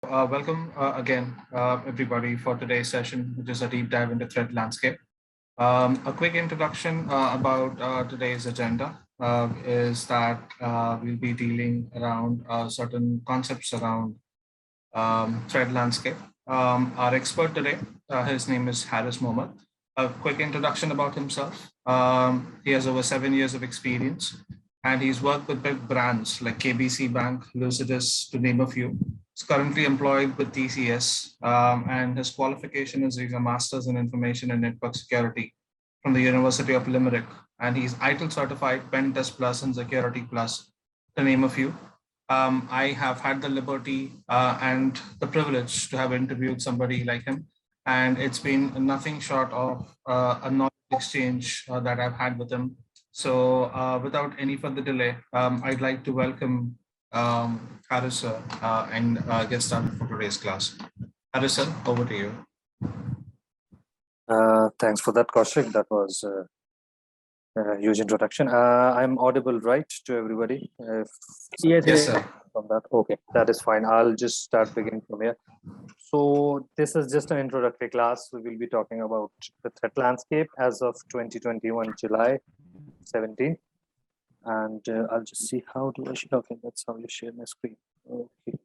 Welcome again, everybody, for today's session, which is a deep dive into threat landscape. A quick introduction about today's agenda is that we'll be dealing around certain concepts around threat landscape. Our expert today, his name is Haris Mohammed. A quick introduction about himself. He has over 7 years of experience, and he's worked with big brands like KBC Bank, Lucidus, to name a few. He's currently employed with TCS, and his qualification is he's a master's in information and network security from the University of Limerick, and he's ITIL certified, Pen Test Plus, and Security Plus, to name a few. I have had the liberty and the privilege to have interviewed somebody like him, and it's been nothing short of a knowledge exchange that I've had with him. So, without any further delay, I'd like to welcome Haris sir and get started for today's class. Haris sir, over to you. Thanks for that, Kaushik. That was a huge introduction. I'm audible, right, to everybody? Yes, sir. From that, okay, that is fine. I'll just start beginning from here. So this is just an introductory class. We will be talking about the threat landscape as of 2021 July 17, and I'll just see how do I share. Okay, that's how you share my screen. Okay,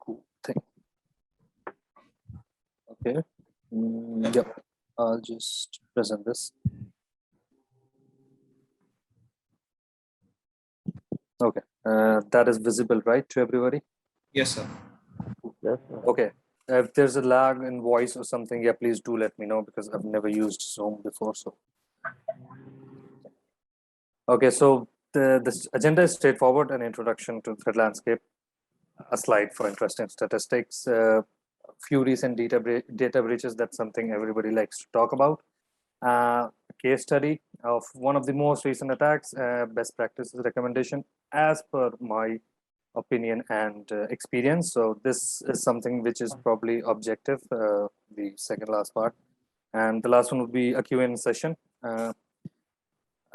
cool thing. Okay, yep. I'll just present this. Okay, that is visible, right, to everybody? Yes, sir. Okay. If there's a lag in voice or something, yeah, please do let me know because I've never used Zoom before. So, okay, so this agenda is straightforward: an introduction to threat landscape, a slide for interesting statistics, a few recent data breaches. That's something everybody likes to talk about. A case study of one of the most recent attacks, best practices recommendation as per my opinion and experience. So this is something which is probably objective, the second last part. And the last one would be a Q&A session. I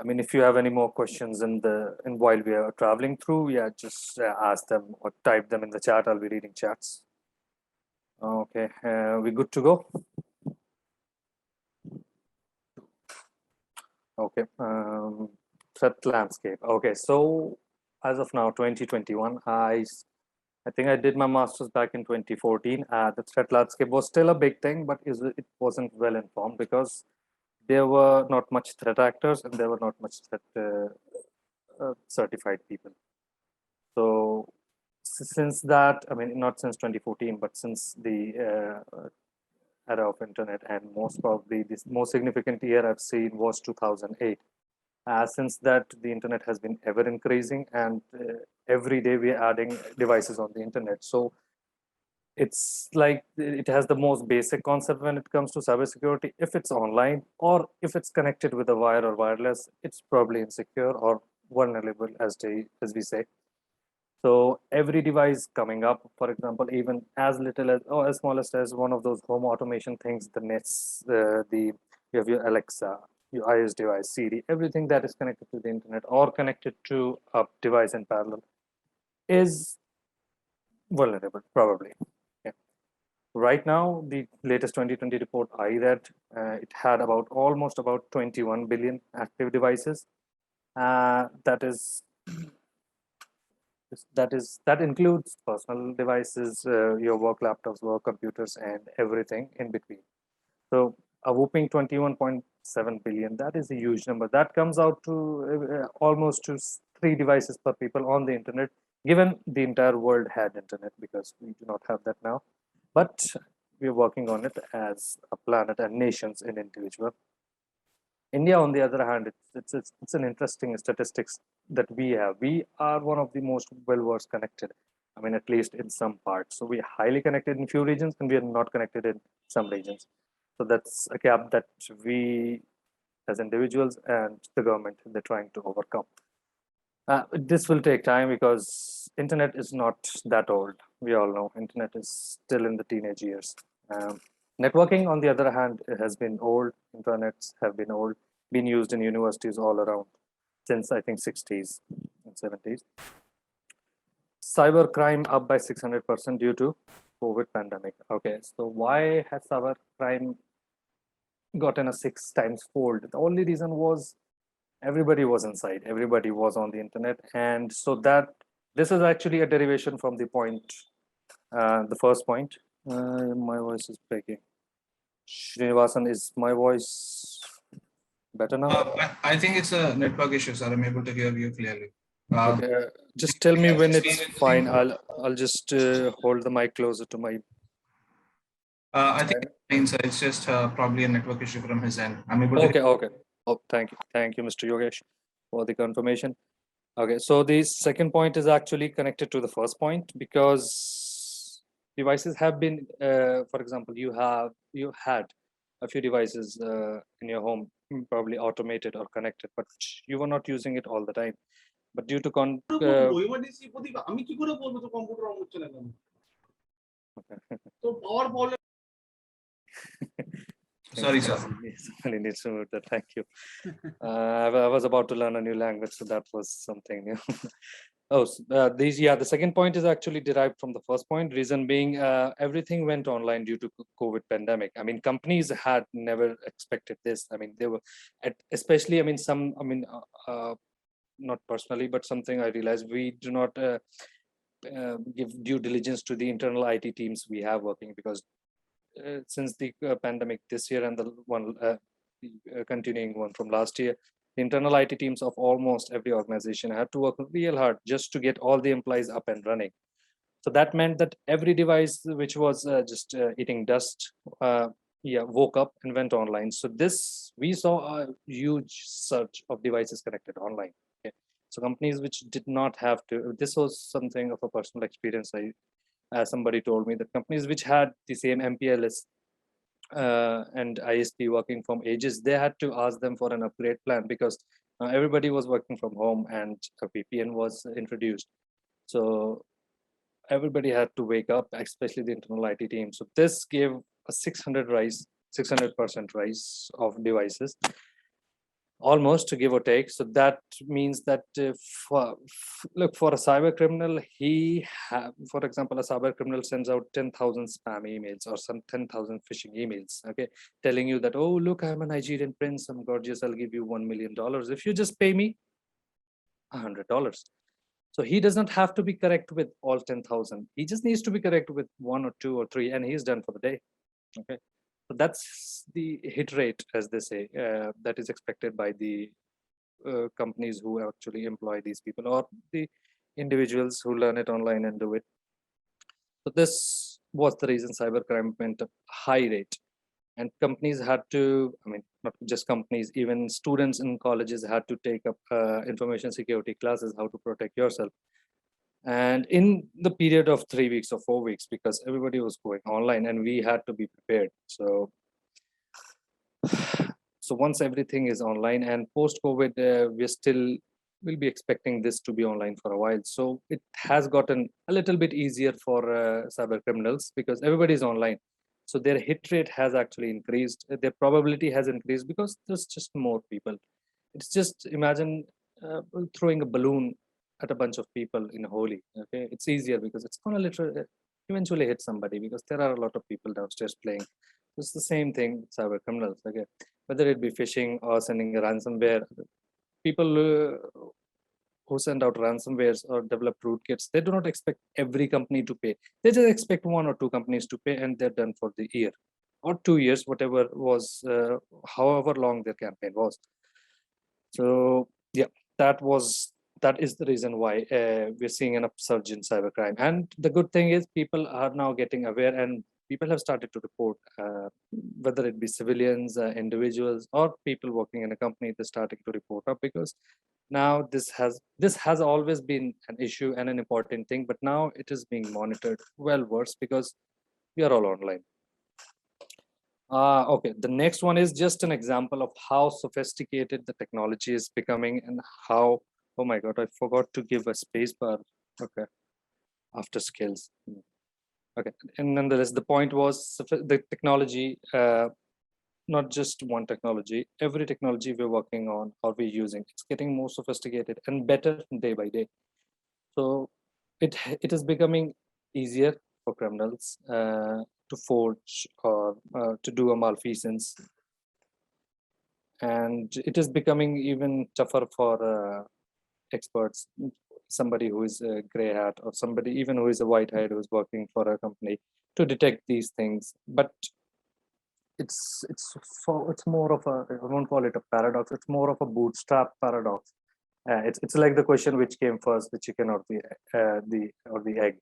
mean, if you have any more questions while we are traveling through, yeah, just ask them or type them in the chat. I'll be reading chats. Okay, we good to go? Okay, threat landscape. Okay, so as of now, 2021, I think I did my master's back in 2014. The threat landscape was still a big thing, but it wasn't well informed because there were not much threat actors and there were not much threat certified people. So since that, I mean, not since 2014, but since the era of internet, and most probably this most significant year I've seen was 2008. Since that, the internet has been ever increasing, and every day we're adding devices on the internet. So it's like it has the most basic concept when it comes to cybersecurity. If it's online or if it's connected with a wire or wireless, it's probably insecure or vulnerable, as we say. So every device coming up, for example, even as little as or as smallest as one of those home automation things, the Nets, you have your Alexa, your iOS device, Siri, everything that is connected to the internet or connected to a device in parallel is vulnerable, probably. Yeah. Right now, the latest 2020 report I read, it had almost about 21 billion active devices. That includes personal devices, your work laptops, work computers, and everything in between. So a whopping 21.7 billion. That is a huge number. That comes out to almost to 3 devices per people on the internet, given the entire world had internet, because we do not have that now. But we're working on it as a planet and nations in individual. India, on the other hand, it's an interesting statistics that we have. We are one of the most well-versed connected. I mean, at least in some parts. So we are highly connected in few regions, and we are not connected in some regions. So that's a gap that we, as individuals and the government, they're trying to overcome. This will take time because internet is not that old. We all know internet is still in the teenage years. Networking, on the other hand, has been old. Internets have been old, been used in universities all around since I think 60s and 70s. cyber crime up by 600% due to COVID pandemic. Okay, so why has cyber crime gotten a 6 times fold? The only reason was everybody was inside, everybody was on the internet, and so that this is actually a derivation from the point, the first point. My voice is breaking. Srinivasan, is my voice better now? I think it's a network issue, sir. I'm able to hear you clearly. Okay, just tell me has when it's experienced fine. anything? I'll just hold the mic closer to my. I think it's fine, sir. It's just probably a network issue from his end. I'm able to. Okay. Oh, thank you, Mr. Yogesh, for the confirmation. Okay, so the second point is actually connected to the first point because devices have been, for example, you had a few devices in your home, probably automated or connected, but you were not using it all the time. But due to emergency প্রতিভা আমি কি করে বলবো তো computer on হচ্ছে না কেন তো পাওয়ার problem Sorry, sir. Somebody needs to mute that. Thank you. I was about to learn a new language, so that was something new. The second point is actually derived from the first point. Reason being, everything went online due to COVID pandemic. I mean, companies had never expected this. I mean, they were, especially, I mean, not personally, but something I realized we do not give due diligence to the internal IT teams we have working because since the pandemic this year and the one continuing one from last year, the internal IT teams of almost every organization had to work real hard just to get all the employees up and running. So that meant that every device which was just eating dust, woke up and went online. So we saw a huge surge of devices connected online. Okay? So companies which did not have to, this was something of a personal experience. Somebody told me that companies which had the same MPLS and ISP working from ages, they had to ask them for an upgrade plan because everybody was working from home and a VPN was introduced. So everybody had to wake up, especially the internal IT team. So this gave a 600% rise of devices, almost, to give or take. So that means that for a cyber criminal, for example, a cyber criminal sends out 10,000 spam emails or some 10,000 phishing emails, okay, telling you that, oh, look, I'm a Nigerian prince, I'm gorgeous, I'll give you $1 million if you just pay me $100. So he does not have to be correct with all 10,000. He just needs to be correct with 1 or 2 or 3, and he's done for the day. Okay, so that's the hit rate, as they say, that is expected by the companies who actually employ these people or the individuals who learn it online and do it. So this was the reason cybercrime went up high rate. And companies had to, I mean, not just companies, even students in colleges had to take up information security classes, how to protect yourself. And in the period of 3 weeks or 4 weeks, because everybody was going online and we had to be prepared. So once everything is online and post-COVID, we'll be expecting this to be online for a while. So it has gotten a little bit easier for cyber criminals because everybody is online. So their hit rate has actually increased. Their probability has increased because there's just more people. It's just imagine throwing a balloon at a bunch of people in Holi. Okay, it's easier because it's gonna literally eventually hit somebody because there are a lot of people downstairs playing. It's the same thing with cyber criminals. Okay, whether it be phishing or sending a ransomware, people who send out ransomwares or develop rootkits, they do not expect every company to pay. They just expect 1 or 2 companies to pay and they're done for the year or 2 years, whatever was, however long their campaign was. So yeah, that is the reason why we're seeing an upsurge in cybercrime. And the good thing is people are now getting aware and people have started to report, whether it be civilians, individuals, or people working in a company, they're starting to report up because now this has always been an issue and an important thing, but now it is being monitored well worse because we are all online. Okay, the next one is just an example of how sophisticated the technology is becoming and how, oh my god, I forgot to give a space bar. Okay, after skills. Okay, and nonetheless, the point was the technology, not just one technology, every technology we're working on or we're using, it's getting more sophisticated and better day by day. So it is becoming easier for criminals to forge or to do a malfeasance, and it is becoming even tougher for experts, somebody who is a gray hat or somebody even who is a white hat who is working for a company to detect these things. But it's more of a, I won't call it a paradox, it's more of a bootstrap paradox. It's like the question which came first, the chicken or the egg,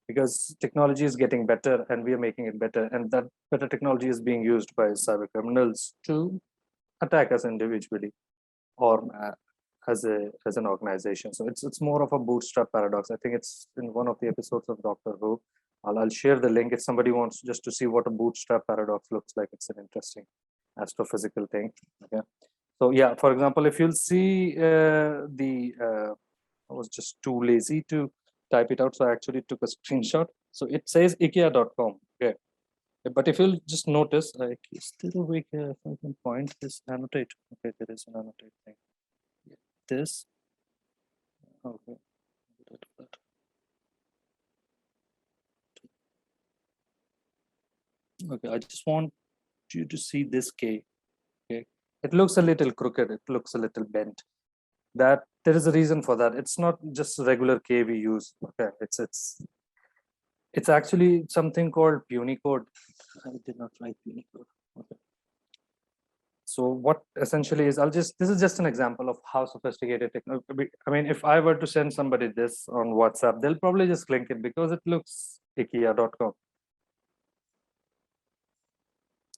because technology is getting better and we are making it better, and that better technology is being used by cyber criminals to attack us individually or as an organization. So it's more of a bootstrap paradox. I think it's in one of the episodes of Doctor Who. I'll share the link if somebody wants just to see what a bootstrap paradox looks like. It's an interesting astrophysical thing. Okay. So yeah, for example, if you'll see I was just too lazy to type it out, so I actually took a screenshot. So it says IKEA.com. Okay. But if you'll just notice, like, is there a way here if I can point this annotate? Okay, there is an annotate thing. This. Okay. Okay, I just want you to see this K. Okay. It looks a little crooked, it looks a little bent. That there is a reason for that. It's not just regular K we use. Okay, it's actually something called Punycode. I did not write Punycode. Okay. So what essentially is, this is just an example of how sophisticated technology. I mean, if I were to send somebody this on WhatsApp, they'll probably just link it because it looks IKEA.com.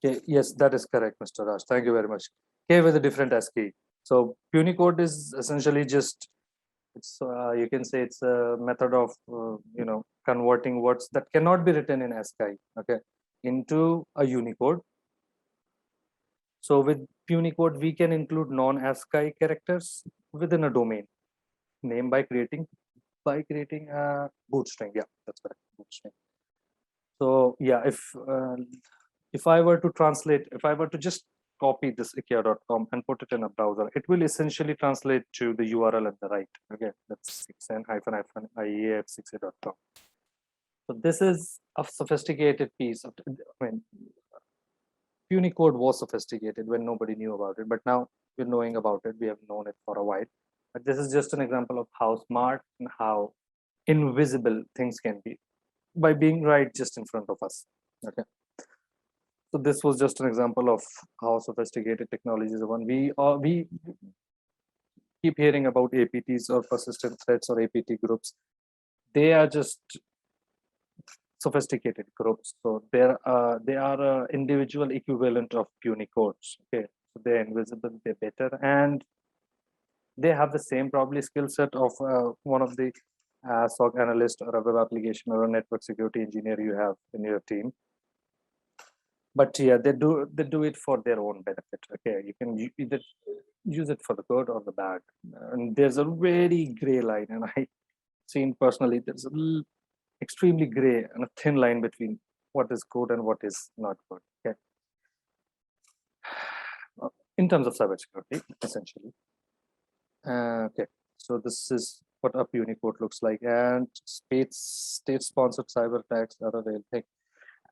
Okay, yes, that is correct, Mr. Raj. Thank you very much. K with a different ASCII. So Punycode is essentially just, it's you can say it's a method of converting words that cannot be written in ASCII, okay, into a Unicode. So with Punycode, we can include non-ASCII characters within a domain name by creating a boot string. Yeah, that's correct, boot string. So yeah, if I were to translate, if I were to just copy this IKEA.com and put it in a browser, it will essentially translate to the URL at the right. Okay, that's 6n-ief6a.com. So this is a sophisticated piece of, I mean, Punycode was sophisticated when nobody knew about it, but now we're knowing about it. We have known it for a while. But this is just an example of how smart and how invisible things can be by being right just in front of us. Okay. So this was just an example of how sophisticated technologies are. We keep hearing about APTs or persistent threats or APT groups. They are just sophisticated groups. So they are individual equivalent of Punicodes. Okay, so they're invisible, they're better, and they have the same probably skill set of one of the SOC analyst or a web application or a network security engineer you have in your team. But yeah, they do it for their own benefit. Okay, you can either use it for the good or the bad, and there's a very gray line, and I seen personally there's a extremely gray and a thin line between what is good and what is not good. Okay, in terms of cybersecurity, essentially. Okay, so this is what a Punycode looks like, and state-sponsored cyber attacks are a real thing.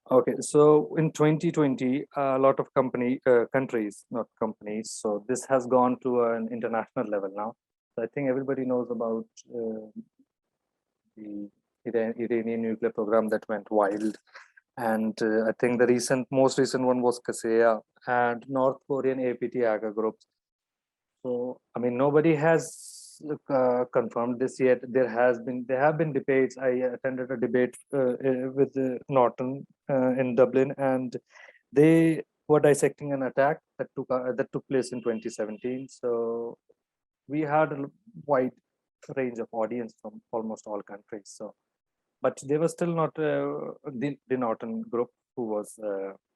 Okay, so in 2020, a lot of countries, not companies, so this has gone to an international level now. So I think everybody knows about the Iranian nuclear program that went wild. And I think the most recent one was Kaseya and North Korean APT hacker groups. So, I mean, nobody has confirmed this yet. There have been debates. I attended a debate with Norton in Dublin, and they were dissecting an attack that took place in 2017. So we had a wide range of audience from almost all countries. So, but they were still not the Norton group who was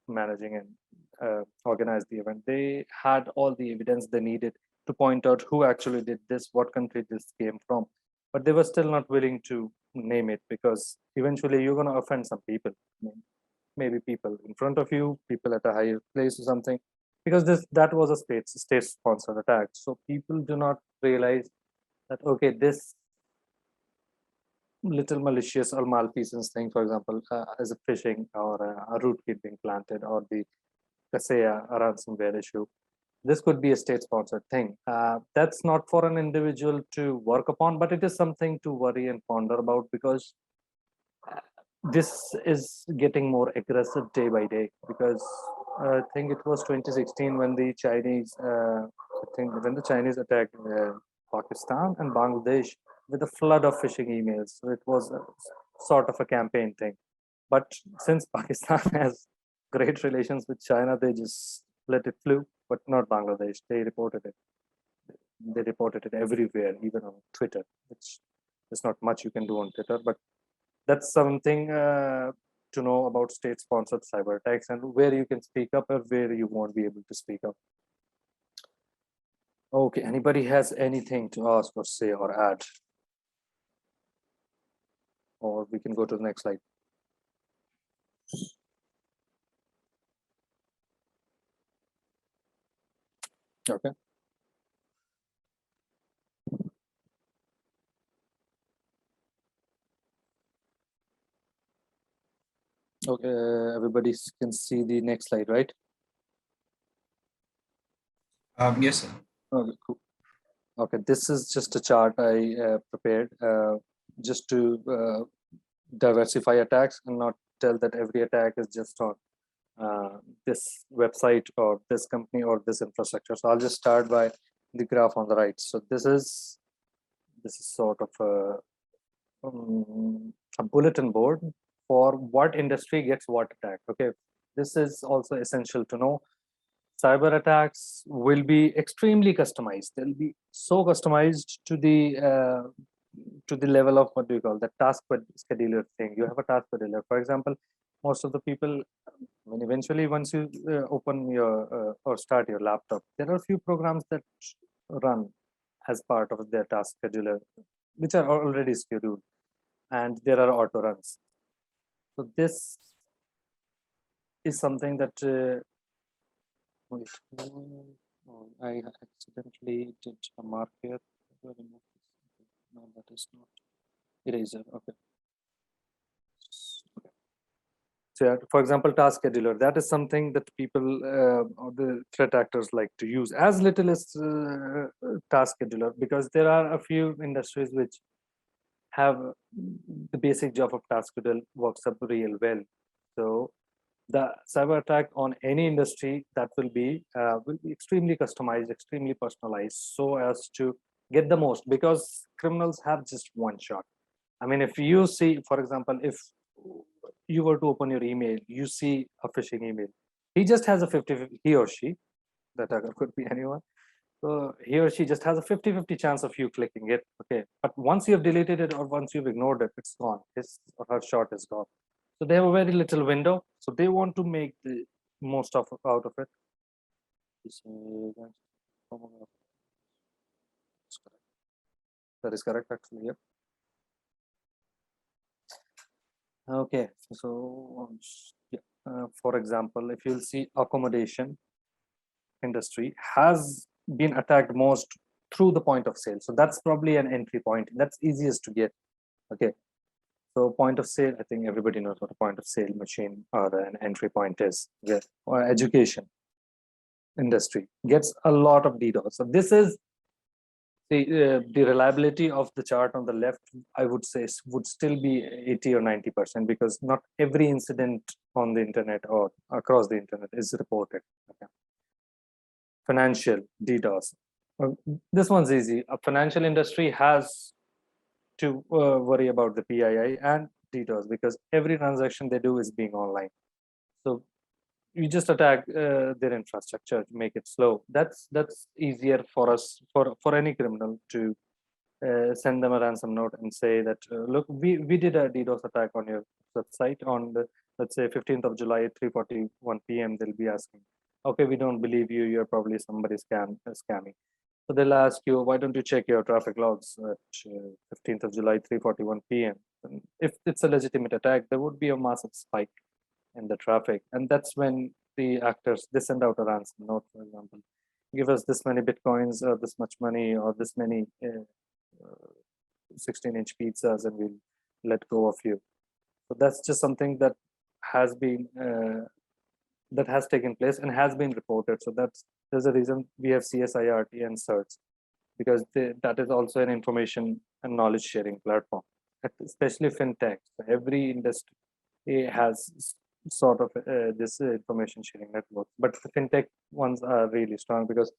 managing and organized the event. They had all the evidence they needed to point out who actually did this, what country this came from, but they were still not willing to name it because eventually you're going to offend some people. I mean, maybe people in front of you, people at a higher place or something, because that was a state-sponsored attack. So people do not realize that, okay, this little malicious or malfeasance thing, for example, as a phishing or a rootkit being planted, or let's say a ransomware issue. This could be a state-sponsored thing. That's not for an individual to work upon, but it is something to worry and ponder about, because this is getting more aggressive day by day. Because I think it was 2016 when the Chinese, when the Chinese attacked Pakistan and Bangladesh with a flood of phishing emails. So it was sort of a campaign thing. But since Pakistan has great relations with China, they just let it flew, but not Bangladesh. They reported it. They reported it everywhere, even on Twitter, which there's not much you can do on Twitter, but that's something to know about state-sponsored cyber attacks, and where you can speak up or where you won't be able to speak up. Okay, anybody has anything to ask or say or add? Or we can go to the next slide. Okay. Okay, everybody can see the next slide, right? Yes, sir. Okay, cool. Okay, this is just a chart I prepared just to diversify attacks and not tell that every attack is just on this website or this company or this infrastructure. So I'll just start by the graph on the right. So this is sort of a bulletin board for what industry gets what attack. Okay, this is also essential to know. Cyber attacks will be extremely customized. They'll be so customized to the level of, what do you call, the task scheduler thing. You have a task scheduler, for example. Most of the people, I mean, eventually once you open your or start your laptop, there are a few programs that run as part of their task scheduler, which are already scheduled, and there are auto runs. So this is something that wait, I accidentally did a mark here. No, that is not eraser. Okay. So yeah, for example, task scheduler, that is something that people or the threat actors like to use as little as task scheduler, because there are a few industries which have the basic job of task scheduler works up real well. So the cyber attack on any industry, that will be extremely customized, extremely personalized, so as to get the most, because criminals have just one shot. I mean, if you see, for example, if you were to open your email, you see a phishing email, he just has a 50, he or she, that could be anyone. So he or she just has a 50-50 chance of you clicking it. Okay, but once you have deleted it or once you've ignored it, it's gone. His or her shot is gone. So they have a very little window. So they want to make the most out of it. That is correct, actually. Yeah. Okay, so yeah. For example, if you'll see, accommodation industry has been attacked most through the point of sale. So that's probably an entry point. That's easiest to get. Okay. So point of sale, I think everybody knows what a point of sale machine or an entry point is. Yeah. Or education industry gets a lot of DDoS. So this is the reliability of the chart on the left, I would say, would still be 80 or 90%, because not every incident on the internet or across the internet is reported. Okay. Financial DDoS. This one's easy. A financial industry has to worry about the PII and DDoS, because every transaction they do is being online. So you just attack their infrastructure to make it slow. That's easier for us, for any criminal, to send them a ransom note and say that look, we did a DDoS attack on your website on the, let's say, 15th of July at 3:41 p.m. They'll be asking, okay, we don't believe you, you're probably somebody scamming. So they'll ask you, why don't you check your traffic logs at 15th of July 3:41 p.m. And if it's a legitimate attack, there would be a massive spike in the traffic, and that's when the actors, they send out a ransom note, for example, give us this many bitcoins or this much money or this many 16-inch pizzas, and we'll let go of you. So that's just something that has been that has taken place and has been reported. So there's a reason we have CSIRT and CERTs, because that is also an information and knowledge sharing platform, especially fintech. So every industry has sort of this information sharing network, but the fintech ones are really strong because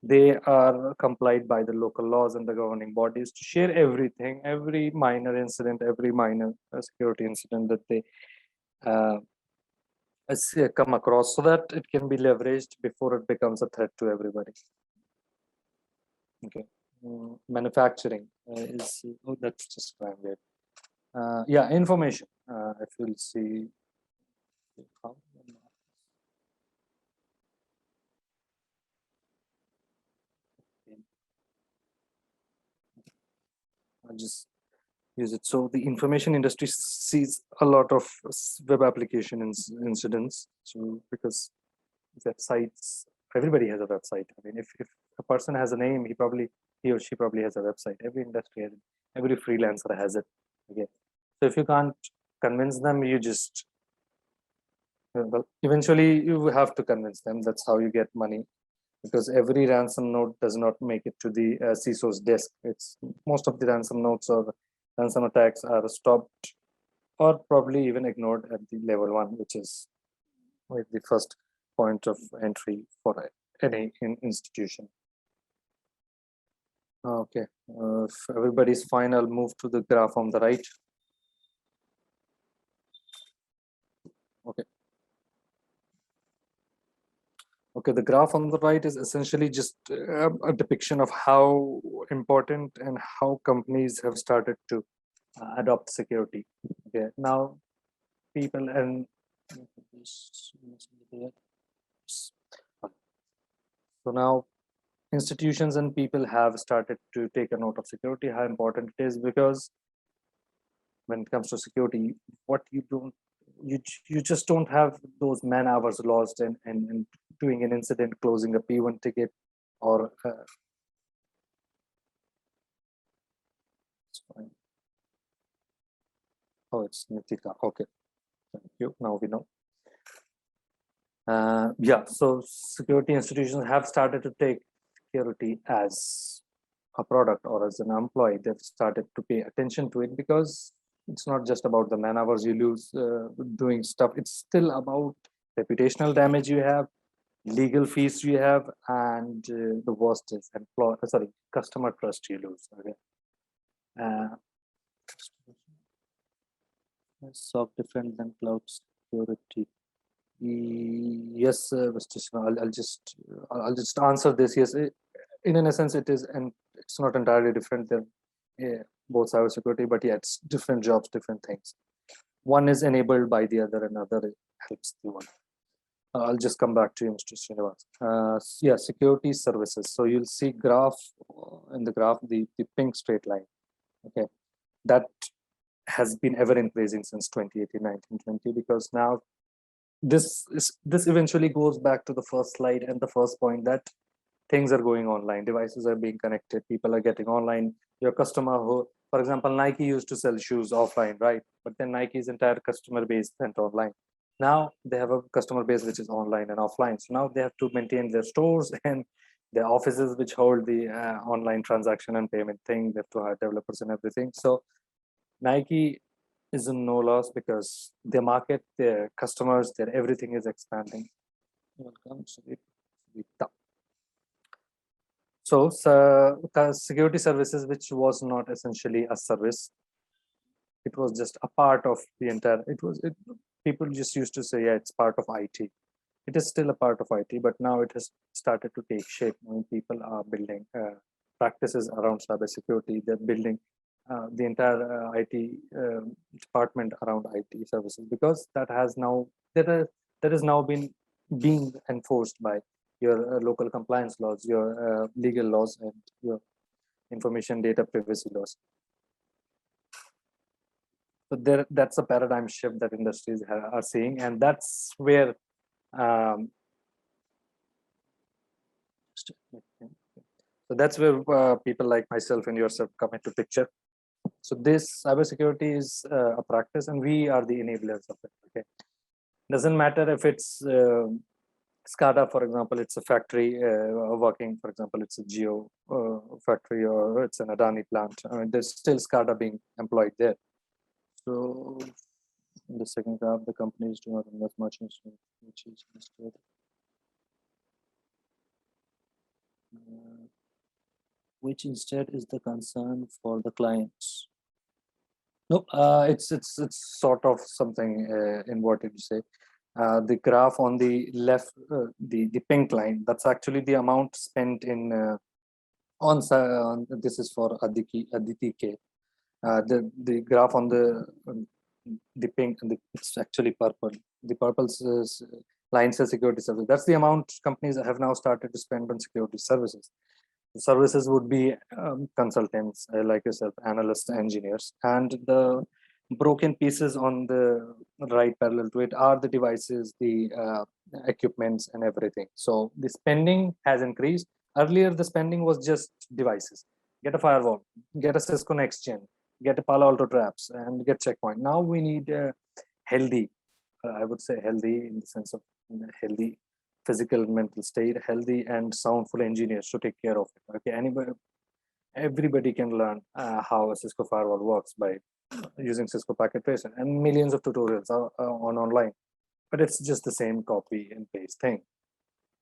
they are complied by the local laws and the governing bodies to share everything, every minor incident, every minor security incident that they come across, so that it can be leveraged before it becomes a threat to everybody. Okay. Manufacturing is, oh, that's just fine there. Yeah, information. If you'll see how I'll just use it. So the information industry sees a lot of web application incidents. So because websites, everybody has a website. I mean, if a person has a name, he or she probably has a website. Every industry has it. Every freelancer has it. Okay. So if you can't convince them, you just well, eventually you have to convince them. That's how you get money, because every ransom note does not make it to the CISO's desk. It's most of the ransom notes or ransom attacks are stopped or probably even ignored at the level 1, which is the first point of entry for any institution. Okay, if everybody's fine, I'll move to the graph on the right. Okay. Okay, the graph on the right is essentially just a depiction of how important and how companies have started to adopt security. Okay, now people and so now institutions and people have started to take a note of security, how important it is, because when it comes to security, what you just don't have those man hours lost and doing an incident, closing a P1 ticket, or it's fine. Oh, it's Nitika. Okay, thank you. Now we know. Yeah, so security institutions have started to take security as a product or as an employee. They've started to pay attention to it, because it's not just about the man hours you lose doing stuff. It's still about reputational damage you have, legal fees you have, and the worst is customer trust you lose. Okay. SOC different than cloud security. Yes, Mr. Shah, I'll just answer this. Yes, in a sense, it is, and it's not entirely different than both cybersecurity, but yeah, it's different jobs, different things. One is enabled by the other, and other helps the one. I'll just come back to you, Mr. Srinivas. Yeah, security services. So you'll see graph in the graph, the pink straight line. Okay, that has been ever increasing since 2018, 1920, because now this eventually goes back to the first slide and the first point, that things are going online, devices are being connected, people are getting online. Your customer who, for example, Nike used to sell shoes offline, right? But then Nike's entire customer base went online. Now they have a customer base which is online and offline. So now they have to maintain their stores and their offices which hold the online transaction and payment thing. They have to hire developers and everything. So Nike is in no loss, because their market, their customers, their everything is expanding. Welcome, Sudhir. So security services, which was not essentially a service, it was just a part of the entire, people just used to say, yeah, it's part of IT. It is still a part of IT, but now it has started to take shape. When people are building practices around cybersecurity, they're building the entire IT department around IT services, because that has now been being enforced by your local compliance laws, your legal laws, and your information data privacy laws. So that's a paradigm shift that industries are seeing, and that's where so that's where people like myself and yourself come into picture. So this cybersecurity is a practice, and we are the enablers of it. Okay, doesn't matter if it's SCADA, for example, it's a factory working. For example, it's a Geo factory or it's an Adani plant. I mean, there's still SCADA being employed there. So in the second graph, the companies do not invest much in which is listed. Which instead is the concern for the clients. No, it's sort of something inverted, you say. The graph on the left, the pink line, that's actually the amount spent in this is for Aditi K. The graph on the pink, it's actually purple. The purple line says security services. That's the amount companies have now started to spend on security services. The services would be consultants like yourself, analysts, engineers, and the broken pieces on the right parallel to it are the devices, the equipments, and everything. So the spending has increased. Earlier, the spending was just devices. Get a firewall, get a Cisco Next Gen, get a Palo Alto Traps, and get Checkpoint. Now we need healthy, I would say healthy in the sense of healthy physical and mental state, healthy and soundful engineers to take care of it. Okay, everybody can learn how a Cisco firewall works by using Cisco Packet Tracer, and millions of tutorials are on online. But it's just the same copy and paste thing.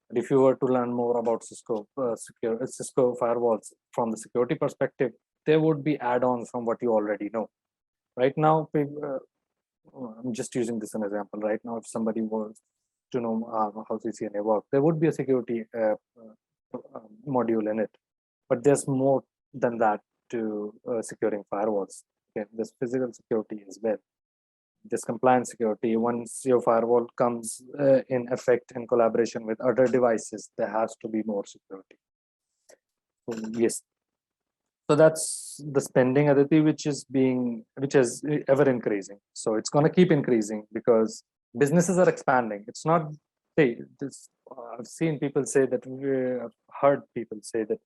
But if you were to learn more about Cisco Cisco firewalls from the security perspective, there would be add-ons from what you already know. Right now, I'm just using this as an example. Right now, if somebody was to know how CCNA works, there would be a security module in it. But there's more than that to securing firewalls. Okay, there's physical security as well. There's compliance security. Once your firewall comes in effect in collaboration with other devices, there has to be more security. So, yes. So that's the spending, Aditi, which is ever increasing. So it's going to keep increasing because businesses are expanding. It's not, I've seen people say that, I've heard people say that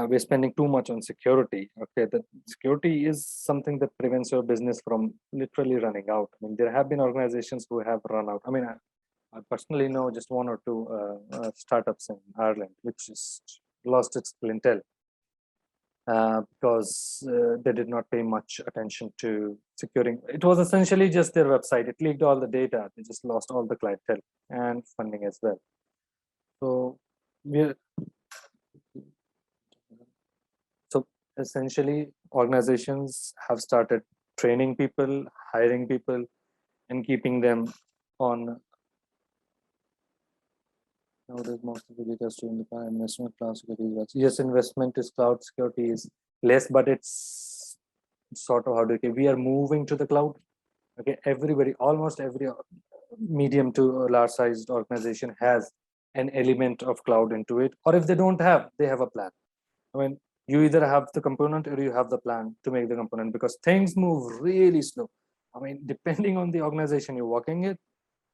we're spending too much on security. Okay, that security is something that prevents your business from literally running out. I mean, there have been organizations who have run out. I mean, I personally know just one or two startups in Ireland which just lost its clientele because they did not pay much attention to securing. It was essentially just their website. It leaked all the data. They just lost all the clientele and funding as well. So essentially, organizations have started training people, hiring people, and keeping them on. Nowadays, most of the data stream the investment cloud security. Yes, investment is cloud security is less, but it's sort of we are moving to the cloud. Okay, everybody, almost every medium to large sized organization has an element of cloud into it, or if they don't have, they have a plan. I mean, you either have the component or you have the plan to make the component, because things move really slow. I mean, depending on the organization you're working in,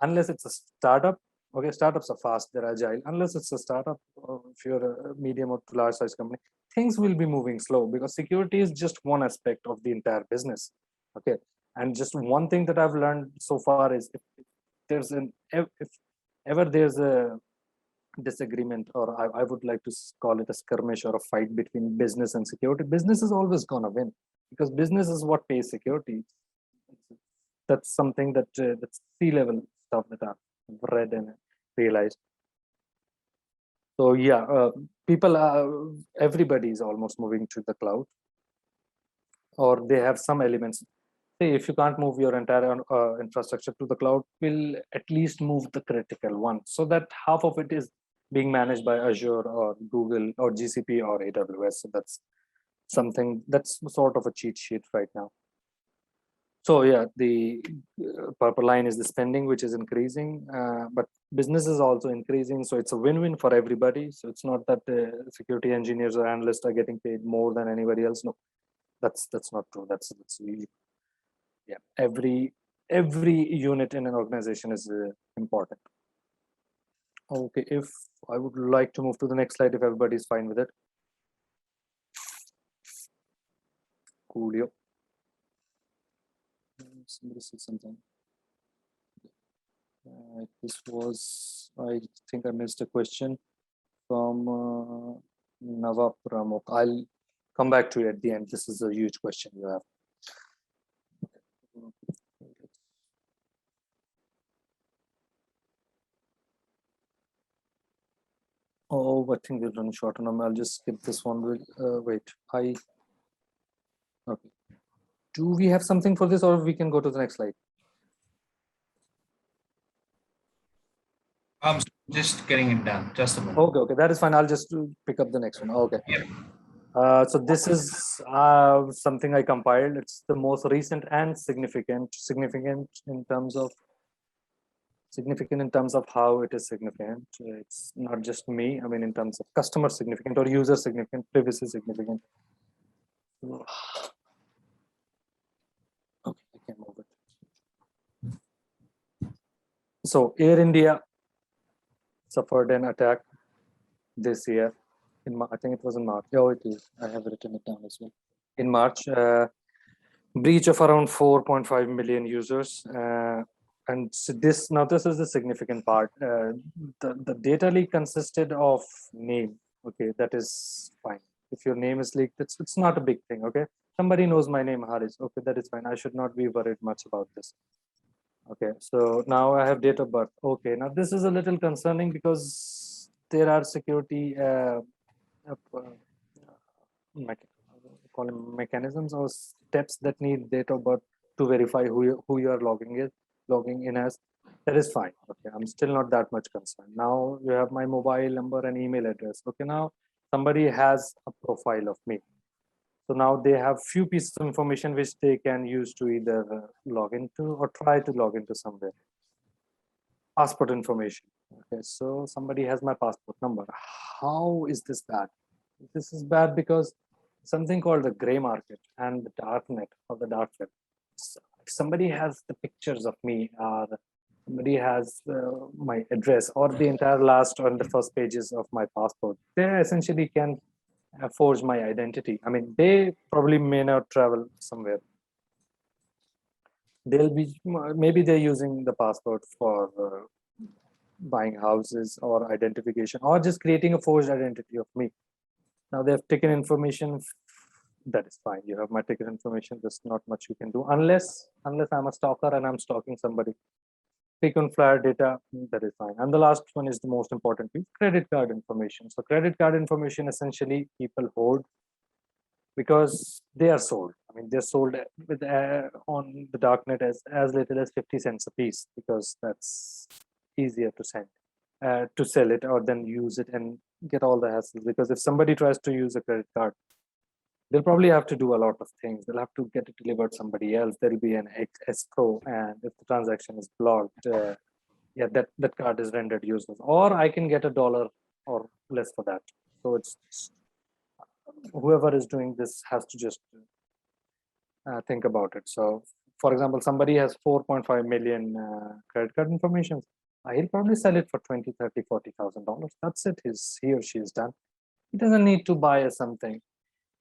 unless it's a startup, okay, startups are fast, they're agile. Unless it's a startup, or if you're a medium or large size company, things will be moving slow because security is just one aspect of the entire business. Okay, and just one thing that I've learned so far is if ever there's a disagreement, or I would like to call it a skirmish or a fight between business and security, business is always going to win because business is what pays security. That's something that that's C-level stuff that I've read and realized. So yeah, everybody is almost moving to the cloud, or they have some elements. Say if you can't move your entire infrastructure to the cloud, we'll at least move the critical one, so that half of it is being managed by Azure or Google or GCP or AWS. So that's something that's sort of a cheat sheet right now. So yeah, the purple line is the spending, which is increasing, but business is also increasing. So it's a win-win for everybody. So it's not that security engineers or analysts are getting paid more than anybody else. No, that's not true. That's really, yeah. Every unit in an organization is important. Okay, if I would like to move to the next slide, if everybody is fine with it. Coolio. somebody said something. This was, I think I missed a question from Nava Pramuk. I'll come back to you at the end. This is a huge question you have. Oh, I think we've run short on them. I'll just skip this one. Wait, okay. Do we have something for this, or we can go to the next slide? Just getting it done. Just a minute. Okay, that is fine. I'll just pick up the next one. Okay. Yeah. So this is something I compiled. It's the most recent and significant in terms of how it is significant. It's not just me. I mean, in terms of customer significant or user significant, privacy significant. Okay, I can move it. So Air India suffered an attack this year. I think it was in March. Oh, it is. I have written it down as well. In March, breach of around 4.5 million users. And so this is the significant part. The data leak consisted of name. Okay, that is fine. If your name is leaked, it's not a big thing. Okay, somebody knows my name, Haris. Okay, that is fine. I should not be worried much about this. Okay, so now I have date of birth. Okay, now this is a little concerning because there are security mechanisms or steps that need date of birth to verify who you are logging in as. That is fine. Okay, I'm still not that much concerned. Now you have my mobile number and email address. Okay, now somebody has a profile of me. So now they have few pieces of information which they can use to either log into or try to log into somewhere. Passport information. Okay, so somebody has my passport number. How is this bad? This is bad because something called the gray market and the dark net or the dark web. So if somebody has the pictures of me, or somebody has my address or the entire last or the first pages of my passport, they essentially can forge my identity. I mean, they probably may not travel somewhere. They'll be, maybe they're using the passport for buying houses or identification or just creating a forged identity of me. Now they've taken information. That is fine. You have my ticket information. There's not much you can do unless I'm a stalker and I'm stalking somebody. Frequent flyer data, that is fine. And the last one is the most important piece: credit card information. So credit card information essentially people hold because they are sold. I mean, they're sold with on the darknet as little as 50 cents a piece because that's easier to sell it or then use it and get all the hassles. Because if somebody tries to use a credit card, they'll probably have to do a lot of things. They'll have to get it delivered to somebody else. There'll be an escrow, and if the transaction is blocked, that card is rendered useless. Or I can get $1 or less for that. So it's whoever is doing this has to just think about it. So, for example, somebody has 4.5 million credit card information. He'll probably sell it for $20, $30, $40,000. That's it. He or she is done. He doesn't need to buy something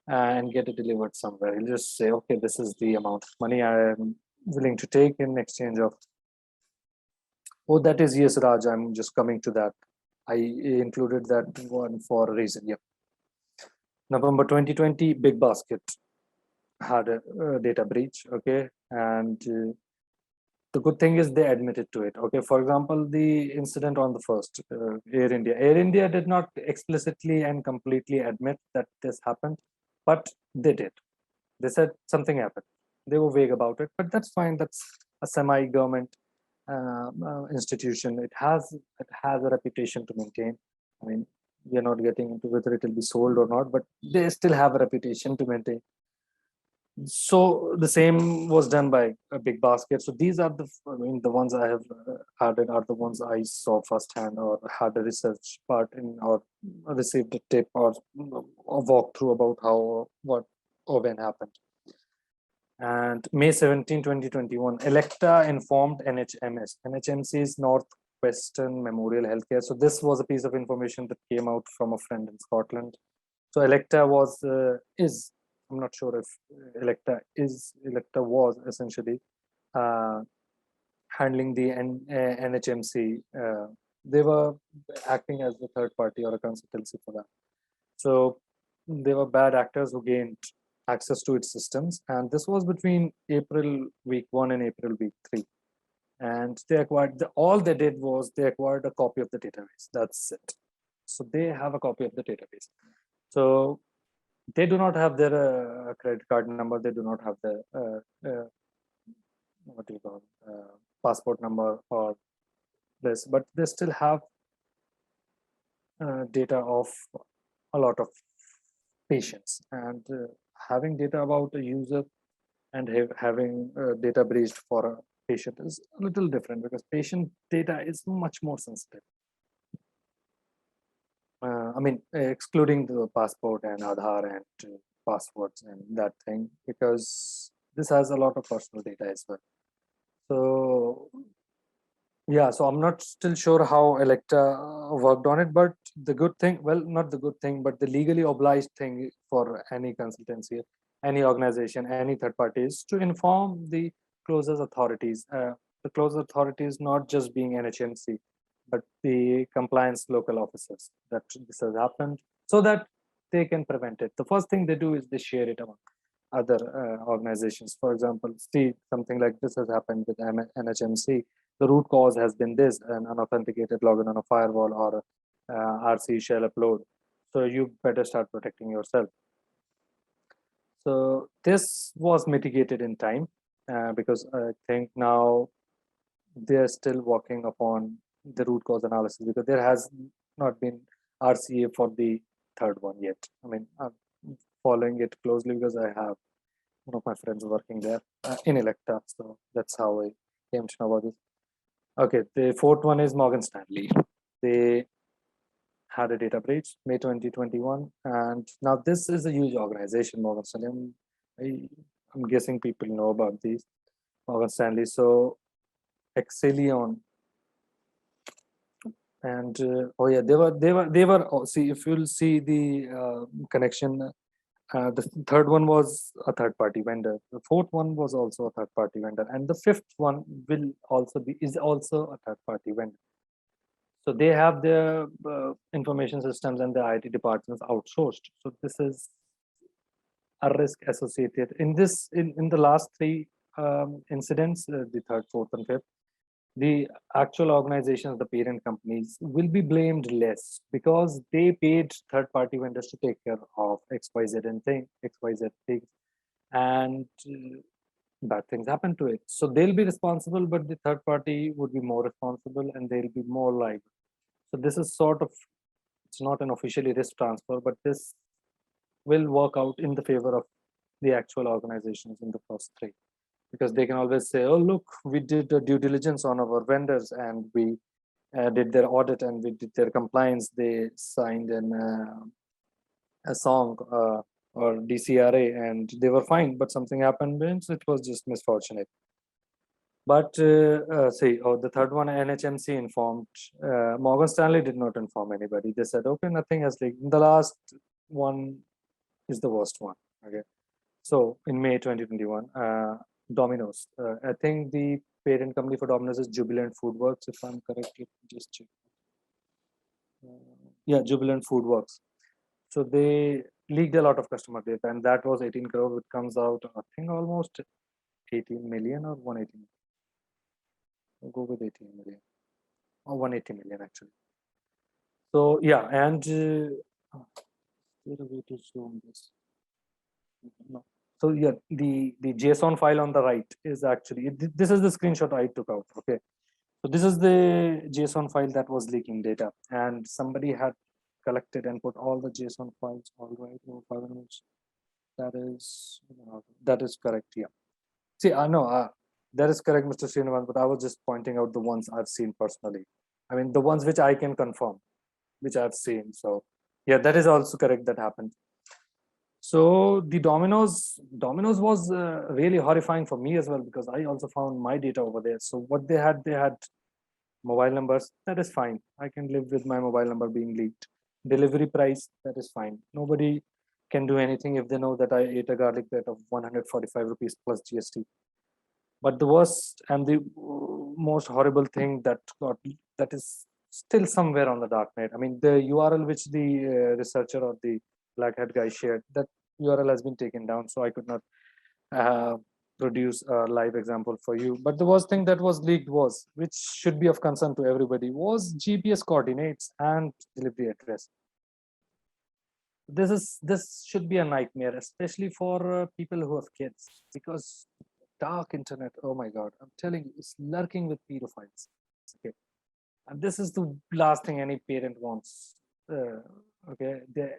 and get it delivered somewhere. He'll just say, okay, this is the amount of money I am willing to take in exchange of. Oh, that is, yes, Raj, I'm just coming to that. I included that one for a reason. Yep. November 2020, Big Basket had a data breach. Okay. And the good thing is they admitted to it. Okay. For example, the incident on the first, Air India. Air India did not explicitly and completely admit that this happened, but they did. They said something happened. They were vague about it, but that's fine. That's a semi-government institution. It has a reputation to maintain. I mean, we are not getting into whether it will be sold or not, but they still have a reputation to maintain. So the same was done by a Big Basket. So these are the ones I have added are the ones I saw firsthand or had a research part in or received a tip or a walkthrough about how, what, or when happened. And May 17, 2021, Electa informed NHMS. NHMC is Northwestern Memorial Healthcare. So this was a piece of information that came out from a friend in Scotland. So Electa is, I'm not sure if Electa was essentially handling the NHMC. They were acting as the third party or a consultancy for that. So they were bad actors who gained access to its systems. And this was between April week 1 and April week 3. And they acquired, all they did was they acquired a copy of the database. That's it. So they have a copy of the database. So they do not have their credit card number. They do not have the what do you call passport number or this, but they still have data of a lot of patients, and having data about a user and having data breached for a patient is a little different, because patient data is much more sensitive. I mean, excluding the passport and Aadhaar and passwords and that thing, because this has a lot of personal data as well. So yeah, so I'm not still sure how Electa worked on it, but the good thing, well, not the good thing, but the legally obliged thing for any consultancy, any organization, any third party is to inform the closest authorities. The closest authorities not just being NHMC, but the compliance local officers that this has happened, so that they can prevent it. The first thing they do is they share it among other organizations. For example, see, something like this has happened with NHMC. The root cause has been this: an unauthenticated login on a firewall or RC shell upload. So you better start protecting yourself. So this was mitigated in time because I think now they're still working upon the root cause analysis, because there has not been RCA for the third one yet. I mean, I'm following it closely because I have one of my friends working there in Electa. So that's how I came to know about this. Okay, the fourth one is Morgan Stanley. They had a data breach May 2021, and now this is a huge organization, Morgan Stanley. I'm guessing people know about these, Morgan Stanley. So Excellion, and oh yeah, they were. Oh, see, if you'll see the connection. The third one was a third-party vendor. The fourth one was also a third-party vendor, and the fifth one is also a third-party vendor. So they have their information systems and the IT departments outsourced. So this is a risk associated in this. In the last three incidents, the third, fourth, and fifth, the actual organizations, the parent companies, will be blamed less because they paid third-party vendors to take care of XYZ things, and bad things happen to it. So they'll be responsible, but the third party would be more responsible, and they'll be more liable. So this is sort of, it's not an officially risk transfer, but this will work out in the favor of the actual organizations in the first three, because they can always say, oh, look, we did a due diligence on our vendors, and we did their audit, and we did their compliance. They signed a song or DCRA, and they were fine, but something happened, and it was just misfortunate. But the third one, NHMC informed. Morgan Stanley did not inform anybody. They said, okay, nothing has leaked. The last one is the worst one. Okay. So in May 2021, Domino's. I think the parent company for Domino's is Jubilant FoodWorks, if I'm correct. Let me just check. Yeah, Jubilant FoodWorks. So they leaked a lot of customer data, and that was 18 crore. It comes out, I think, almost 18 million or 180 million. I'll go with 18 million or 180 million actually. So yeah, and where a way to zoom this? No. So yeah, the JSON file on the right is actually, this is the screenshot I took out. Okay, so this is the JSON file that was leaking data, and somebody had collected and put all the JSON files all right over 5 minutes. That is correct. Yeah. See, I know that is correct, Mr. Srinivasan, but I was just pointing out the ones I've seen personally. I mean, the ones which I can confirm, which I've seen. So yeah, that is also correct. That happened. So the Domino's was really horrifying for me as well, because I also found my data over there. So what they had mobile numbers. That is fine. I can live with my mobile number being leaked. Delivery price, that is fine. Nobody can do anything if they know that I ate a garlic bread of 145 rupees plus GST. But the worst and the most horrible thing that is still somewhere on the dark net. I mean, the URL which the researcher or the black hat guy shared, that URL has been taken down, so I could not produce a live example for you. But the worst thing that was leaked was, which should be of concern to everybody, was GPS coordinates and delivery address. This should be a nightmare, especially for people who have kids, because dark internet, oh my god, I'm telling you, it's lurking with pedophiles. Okay, and this is the last thing any parent wants. Okay, the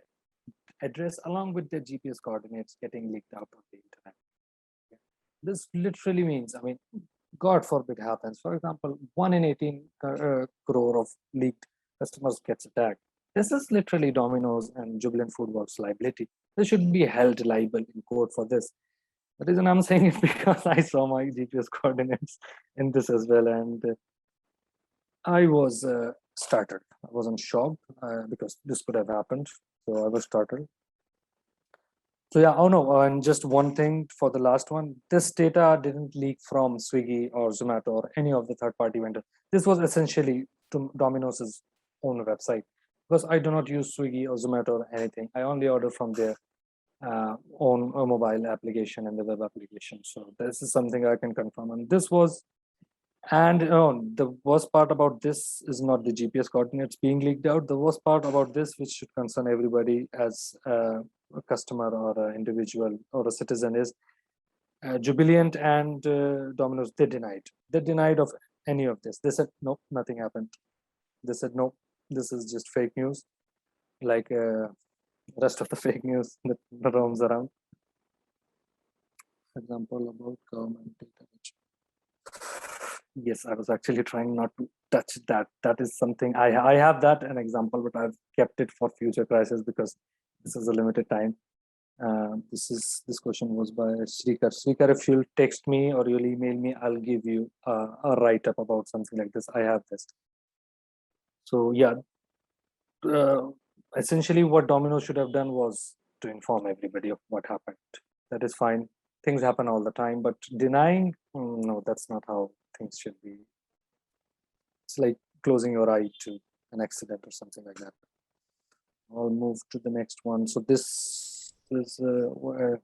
address along with their GPS coordinates getting leaked out of the internet. Okay. This literally means, I mean, God forbid happens. For example, 1 in 18 crore of leaked customers gets attacked. This is literally Domino's and Jubilant FoodWorks liability. They should be held liable in court for this. The reason I'm saying it because I saw my GPS coordinates in this as well, and I was startled. I wasn't shocked because this could have happened, so I was startled. So yeah, oh no, and just one thing for the last one. This data didn't leak from Swiggy or Zomato or any of the third-party vendors. This was essentially to Domino's own website, because I do not use Swiggy or Zomato or anything. I only order from their own mobile application and the web application. So this is something I can confirm. And this was, and the worst part about this is not the GPS coordinates being leaked out. The worst part about this, which should concern everybody as a customer or an individual or a citizen, is Jubilant and Domino's, they denied. They denied of any of this. They said, nope, nothing happened. They said, nope, this is just fake news. Like rest of the fake news that roams around. Example about government data. Yes, I was actually trying not to touch that. That is something I have that an example, but I've kept it for future crisis because this is a limited time. This question was by Srikar. Srikar, if you'll text me or you'll email me, I'll give you a write-up about something like this. I have this. So yeah, essentially what Domino's should have done was to inform everybody of what happened. That is fine. Things happen all the time, but denying, no, that's not how things should be. It's like closing your eye to an accident or something like that. I'll move to the next one. So this is Before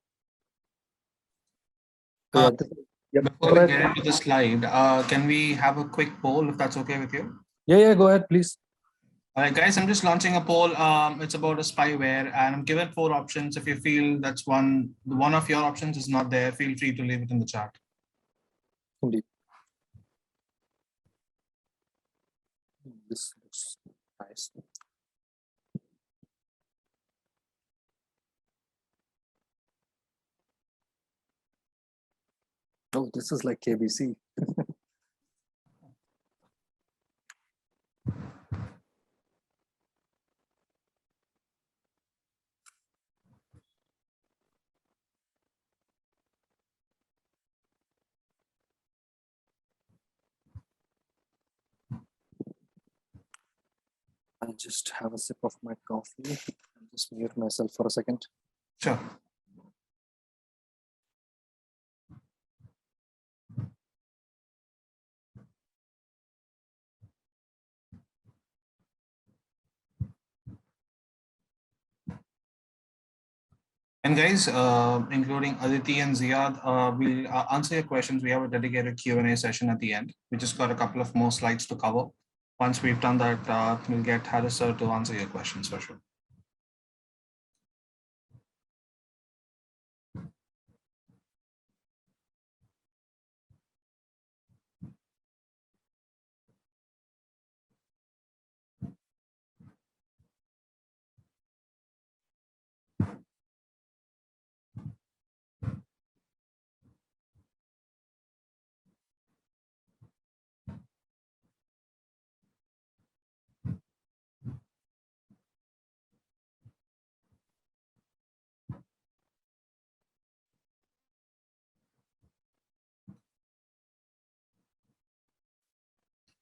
we get into the slide, can we have a quick poll if that's okay with you? Yeah, go ahead, please. All right, guys, I'm just launching a poll. It's about a spyware, and I'm given 4 options. If you feel that's one of your options is not there, feel free to leave it in the chat. Indeed. This looks nice. Oh, this is like KBC. I'll just have a sip of my coffee. I'll just mute myself for a second. Sure. And guys, including Aditi and Ziad, we'll answer your questions. We have a dedicated Q&A session at the end. We just got a couple of more slides to cover. Once we've done that, we'll get Harris sir to answer your questions for sure.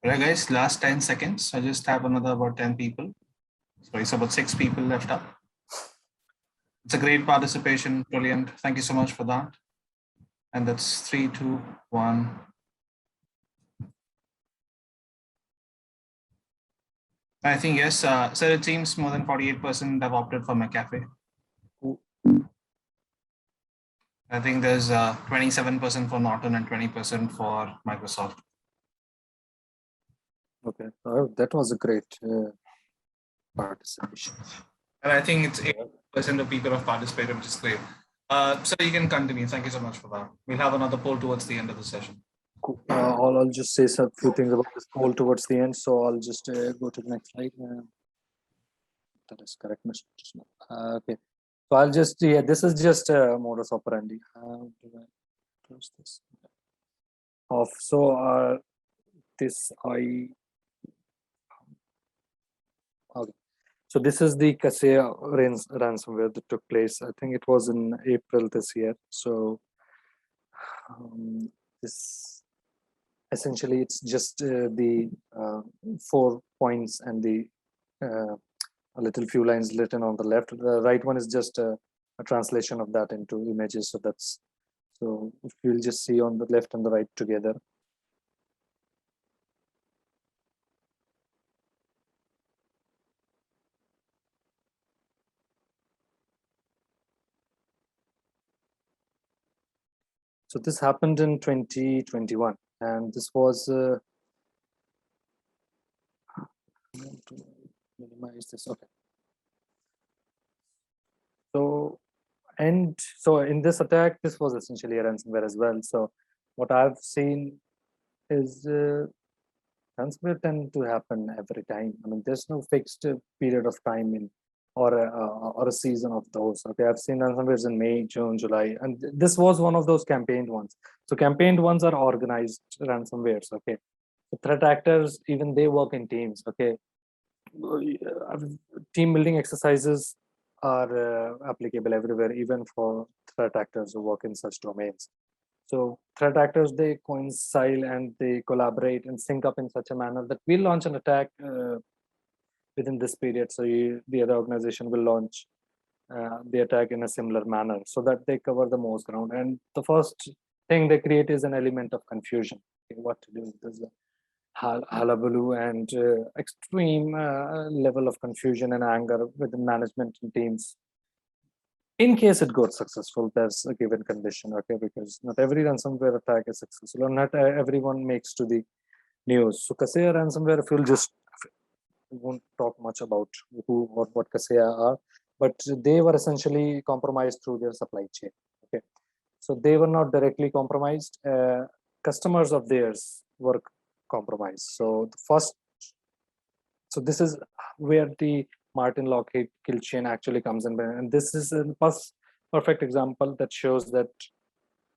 All right, guys, last 10 seconds. I just have another about 10 people. So it's about 6 people left up. It's a great participation. Brilliant. Thank you so much for that. And that's 3, 2, 1. I think yes. So it seems more than 48% have opted for McAfee. I think there's 27% for Norton and 20% for Microsoft. Okay, that was a great participation. And I think it's 8% of people have participated, which is great. So you can continue. Thank you so much for that. We'll have another poll towards the end of the session. Cool. I'll just say some few things about this poll towards the end. So I'll just go to the next slide. That is correct, Mr. Krishna. Okay. So I'll just, this is just modus operandi. How do I close this? Off. So this okay. So this is the Kaseya ransomware that took place. I think it was in April this year. So this essentially it's just the 4 points and the a little few lines written on the left. The right one is just a translation of that into images. So that's, so if you'll just see on the left and the right together. So this happened in 2021, and this was minimize this. Okay. So in this attack, this was essentially a ransomware as well. So what I've seen is ransomware tend to happen every time. I mean, there's no fixed period of time in or a season of those. Okay, I've seen ransomwares in May, June, July, and this was one of those campaigned ones. So campaigned ones are organized ransomwares. Okay, the threat actors, even they work in teams. Okay, team building exercises are applicable everywhere, even for threat actors who work in such domains. So threat actors, they coincide and they collaborate and sync up in such a manner that we'll launch an attack within this period. So the other organization will launch the attack in a similar manner so that they cover the most ground. And the first thing they create is an element of confusion. Okay, what to do? There's a hullabaloo and extreme level of confusion and anger within management and teams. In case it got successful, there's a given condition, okay, because not every ransomware attack is successful, or not everyone makes to the news. So Kaseya ransomware, if you'll just, we won't talk much about who or what Kaseya are, but they were essentially compromised through their supply chain. Okay, so they were not directly compromised. Customers of theirs were compromised. So the first, so this is where the Martin Lockheed kill chain actually comes in, and this is a perfect example that shows that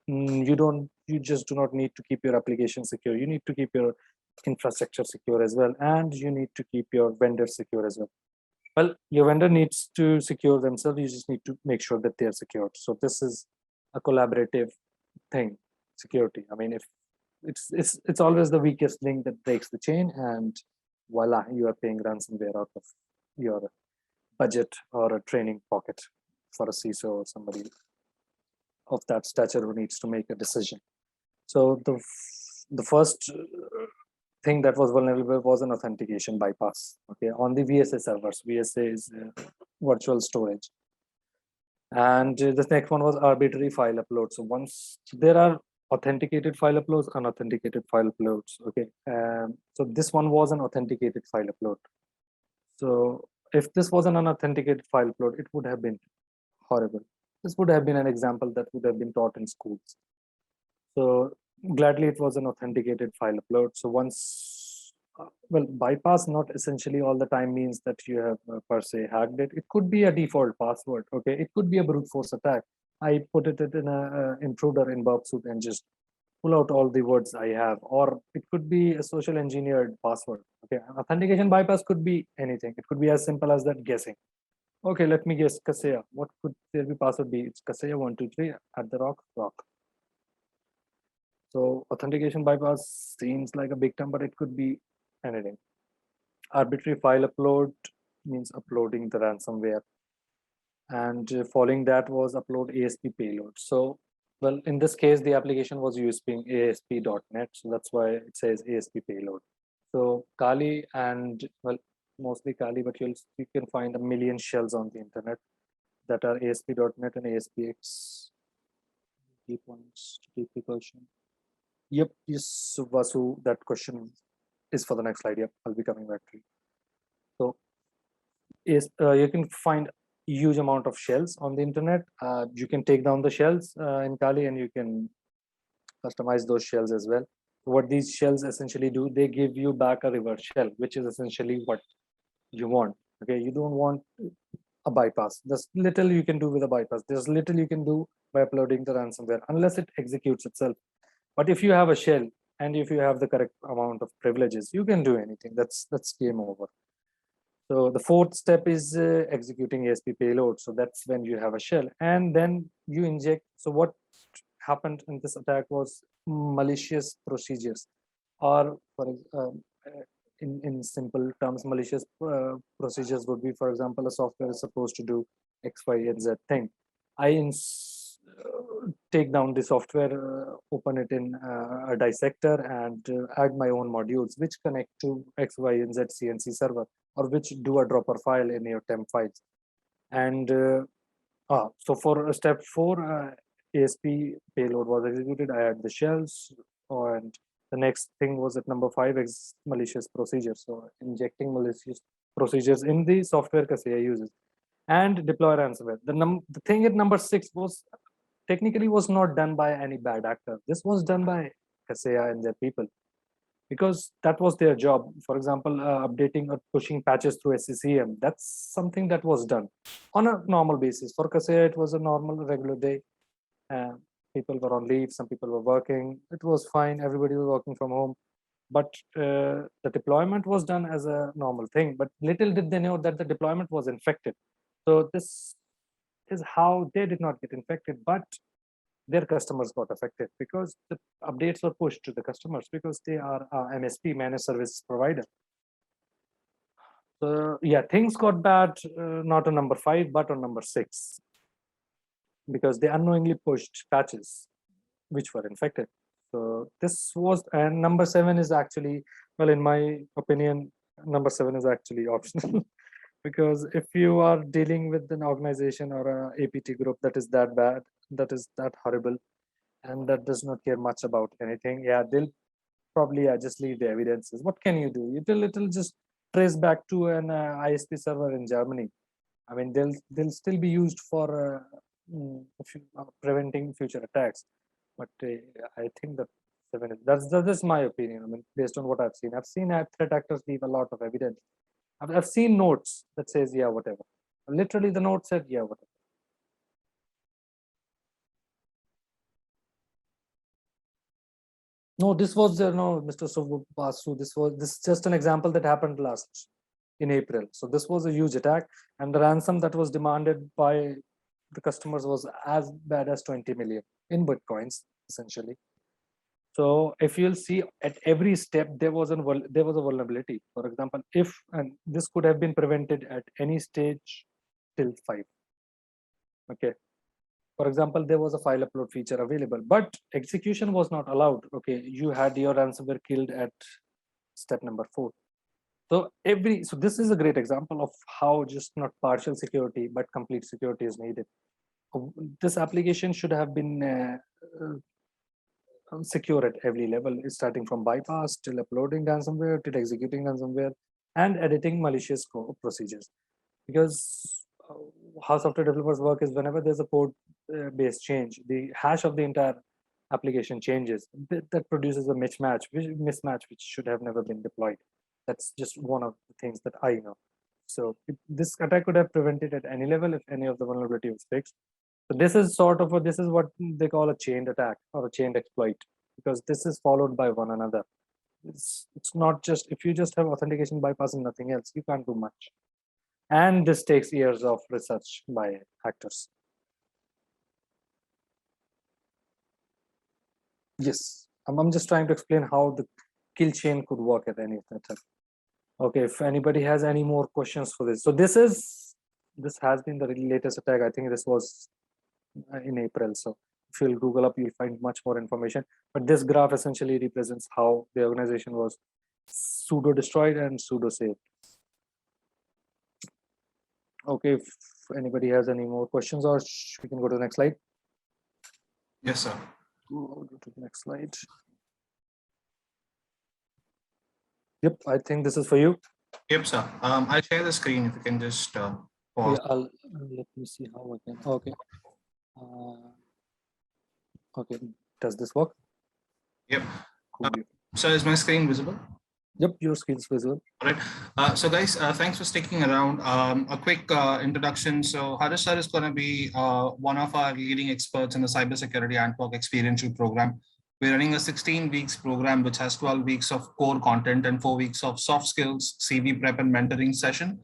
you just do not need to keep your application secure. You need to keep your infrastructure secure as well, and you need to keep your vendor secure as well. Well, your vendor needs to secure themselves. You just need to make sure that they are secured. So this is a collaborative thing, security. I mean, if it's always the weakest link that breaks the chain, and voila, you are paying ransomware out of your budget or a training pocket for a CISO or somebody of that stature who needs to make a decision. So the first thing that was vulnerable was an authentication bypass. Okay, on the VSA servers. VSA is virtual storage. And the next one was arbitrary file upload. So once there are authenticated file uploads, unauthenticated file uploads. Okay, so this one was an authenticated file upload. So if this was an unauthenticated file upload, it would have been horrible. This would have been an example that would have been taught in schools. So gladly it was an authenticated file upload. So once, well, bypass not essentially all the time means that you have per se hacked it. It could be a default password. Okay, it could be a brute force attack. I put it in a intruder in Burp Suite and just pull out all the words I have, or it could be a social engineered password. Okay, authentication bypass could be anything. It could be as simple as that guessing. Okay, let me guess Kaseya. What could their password be? It's Kaseya123 at the rock. So authentication bypass seems like a big term, but it could be anything. Arbitrary file upload means uploading the ransomware. And following that was upload ASP payload. So Well, in this case, the application was using ASP.NET, so that's why it says ASP payload. So Kali and, well, mostly Kali, but you can find a million shells on the internet that are ASP.NET and ASPX. Key points to keep the question. Yep, yes, Vasu, that question is for the next slide. Yep, I'll be coming back to you. So you can find huge amount of shells on the internet. You can take down the shells in Kali and you can customize those shells as well. What these shells essentially do, they give you back a reverse shell, which is essentially what you want. Okay, you don't want a bypass. There's little you can do with a bypass. There's little you can do by uploading the ransomware unless it executes itself. But if you have a shell and if you have the correct amount of privileges, you can do anything. That's game over. So the fourth step is executing ASP payload. So that's when you have a shell and then you inject. So what happened in this attack was malicious procedures, or in simple terms, malicious procedures would be, for example, a software is supposed to do X, Y, and Z thing. I take down the software, open it in a dissector and add my own modules which connect to X, Y, and Z CNC server, or which do a dropper file in your temp files. And so for step 4, ASP payload was executed. I had the shells, and the next thing was at number 5, malicious procedures. So injecting malicious procedures in the software Kaseya uses, and deploy ransomware. The thing at number 6 was technically was not done by any bad actor. This was done by Kaseya and their people, because that was their job. For example, updating or pushing patches through SCCM, that's something that was done on a normal basis. For Kaseya, it was a normal, regular day. People were on leave, some people were working. It was fine, everybody was working from home. But the deployment was done as a normal thing. But little did they know that the deployment was infected. So this is how they did not get infected, but their customers got affected because the updates were pushed to the customers because they are MSP, managed service provider. So yeah, things got bad, not on number 5, but on number 6, because they unknowingly pushed patches which were infected. So this was, and number 7 is actually, well, in my opinion, number 7 is actually optional. Because if you are dealing with an organization or a APT group that is that bad, that is that horrible, and that does not care much about anything, yeah, they'll probably just leave the evidences. What can you do? It'll just trace back to an ISP server in Germany. I mean, they'll still be used for preventing future attacks. But I think that 7 is, that's my opinion. I mean, based on what I've seen threat actors leave a lot of evidence. I've seen notes that says, yeah, whatever. Literally, the note said, yeah, whatever. No, this was no, Mr. Subasu. This is just an example that happened last in April. So this was a huge attack, and the ransom that was demanded by the customers was as bad as 20 million in Bitcoins, essentially. So if you'll see at every step, there was a vulnerability. For example, and this could have been prevented at any stage till 5. Okay. For example, there was a file upload feature available, but execution was not allowed. Okay, you had your ransomware killed at step number 4. So this is a great example of how just not partial security, but complete security is needed. This application should have been secure at every level, starting from bypass till uploading ransomware, till executing ransomware, and editing malicious procedures. Because how software developers work is whenever there's a code-based change, the hash of the entire application changes. That produces a mismatch which should have never been deployed. That's just one of the things that I know. So this attack could have prevented at any level if any of the vulnerability was fixed. So this is this is what they call a chained attack or a chained exploit, because this is followed by one another. It's not just, if you just have authentication bypass and nothing else, you can't do much. And this takes years of research by actors. Yes, I'm just trying to explain how the kill chain could work at any attack. Okay, if anybody has any more questions for this. So this has been the latest attack. I think this was in April. So if you'll Google up, you'll find much more information. But this graph essentially represents how the organization was pseudo destroyed and pseudo saved. Okay, if anybody has any more questions, or we can go to the next slide. Yes, sir. Go to the next slide. Yep, I think this is for you. Yep, sir. I'll share the screen if you can just pause. Yeah, let me see how I can. Okay. Okay, does this work? Yep. Cool. So is my screen visible? Yep, your screen's visible. All right. So guys, thanks for sticking around. A quick introduction. So Harish sir is going to be one of our leading experts in the cybersecurity Antwork experiential program. We're running a 16 weeks program, which has 12 weeks of core content and 4 weeks of soft skills, CV prep and mentoring session.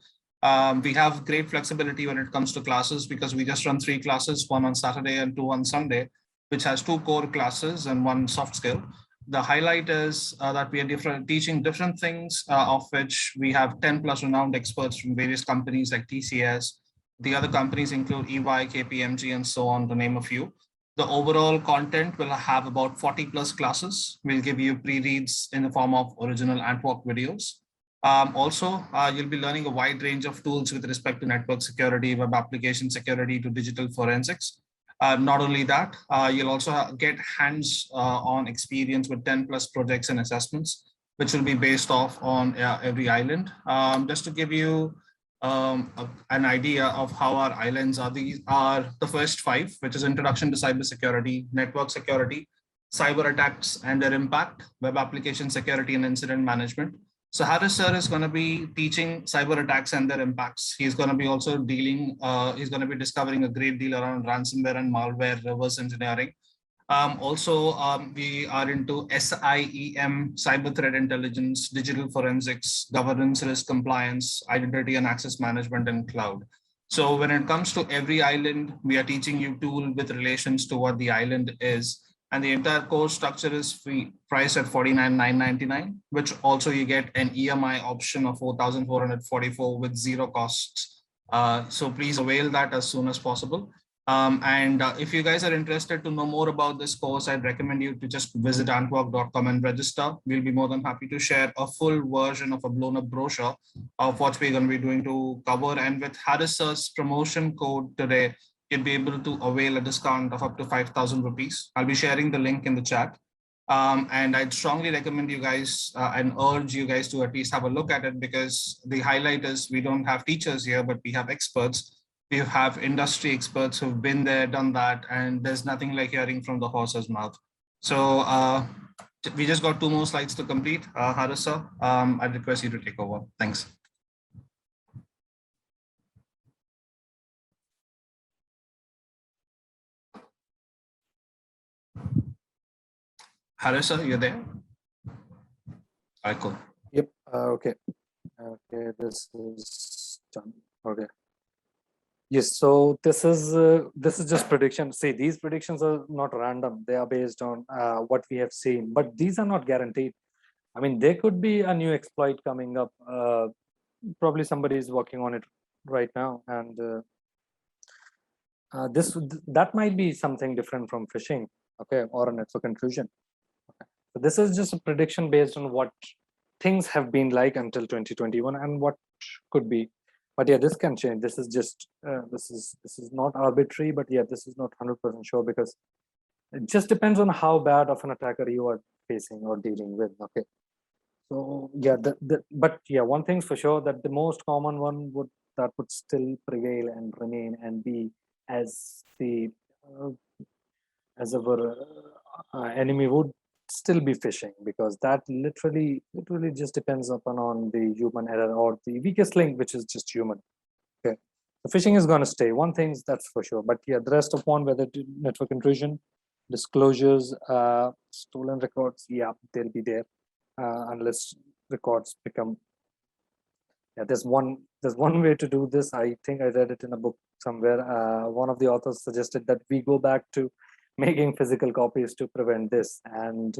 We have great flexibility when it comes to classes because we just run 3 classes, 1 on Saturday and 2 on Sunday, which has 2 core classes and 1 soft skill. The highlight is that we are teaching different things, of which we have 10 plus renowned experts from various companies like TCS. The other companies include EY, KPMG, and so on, to name a few. The overall content will have about 40 plus classes. We'll give you pre-reads in the form of original Antwork videos. Also, you'll be learning a wide range of tools with respect to network security, web application security, to digital forensics. Not only that, you'll also get hands-on experience with 10 plus projects and assessments, which will be based off on every island. Just to give you an idea of how our islands are, these are the first 5, which is introduction to cybersecurity, network security, cyber attacks and their impact, web application security and incident management. So Harish sir is going to be teaching cyber attacks and their impacts. He's going to be also he's going to be discovering a great deal around ransomware and malware, reverse engineering. We are into SIEM, cyber threat intelligence, digital forensics, governance, risk compliance, identity and access management, and cloud. So when it comes to every island, we are teaching you tool with relations to what the island is. And the entire course structure is free, priced at $49,999, which also you get an EMI option of $4,444 with 0 costs. So please avail that as soon as possible. If you guys are interested to know more about this course, I'd recommend you to just visit antwork.com and register. We'll be more than happy to share a full version of a blown up brochure of what we're going to be doing to cover. And with Harish sir's promotion code today, you'll be able to avail a discount of up to 5,000 rupees. I'll be sharing the link in the chat. And I'd strongly recommend you guys and urge you guys to at least have a look at it, because the highlight is we don't have teachers here, but we have experts. We have industry experts who've been there, done that, and there's nothing like hearing from the horse's mouth. So we just got 2 more slides to complete. Harish sir, I'd request you to take over. Thanks. Harish sir, you're there? All right, cool. Yep. Okay. Okay. This is done. Okay. Yes. So this is just prediction. See, these predictions are not random. They are based on what we have seen, but these are not guaranteed. I mean, there could be a new exploit coming up. Probably somebody is working on it right now, and that might be something different from phishing, okay, or a network intrusion. Okay. So this is just a prediction based on what things have been like until 2021 and what could be. But yeah, this can change. This is just this is not arbitrary, but yeah, this is not 100% sure, because it just depends on how bad of an attacker you are facing or dealing with. Okay. So yeah, but yeah, one thing's for sure, that the most common one would still prevail and remain and be as the as our enemy would still be phishing, because that literally just depends upon on the human error or the weakest link, which is just human. Okay, the phishing is going to stay. One thing's that's for sure, but yeah, the rest upon whether network intrusion, disclosures, stolen records, yeah, they'll be there unless records become. Yeah, there's one way to do this. I think I read it in a book somewhere. One of the authors suggested that we go back to making physical copies to prevent this, and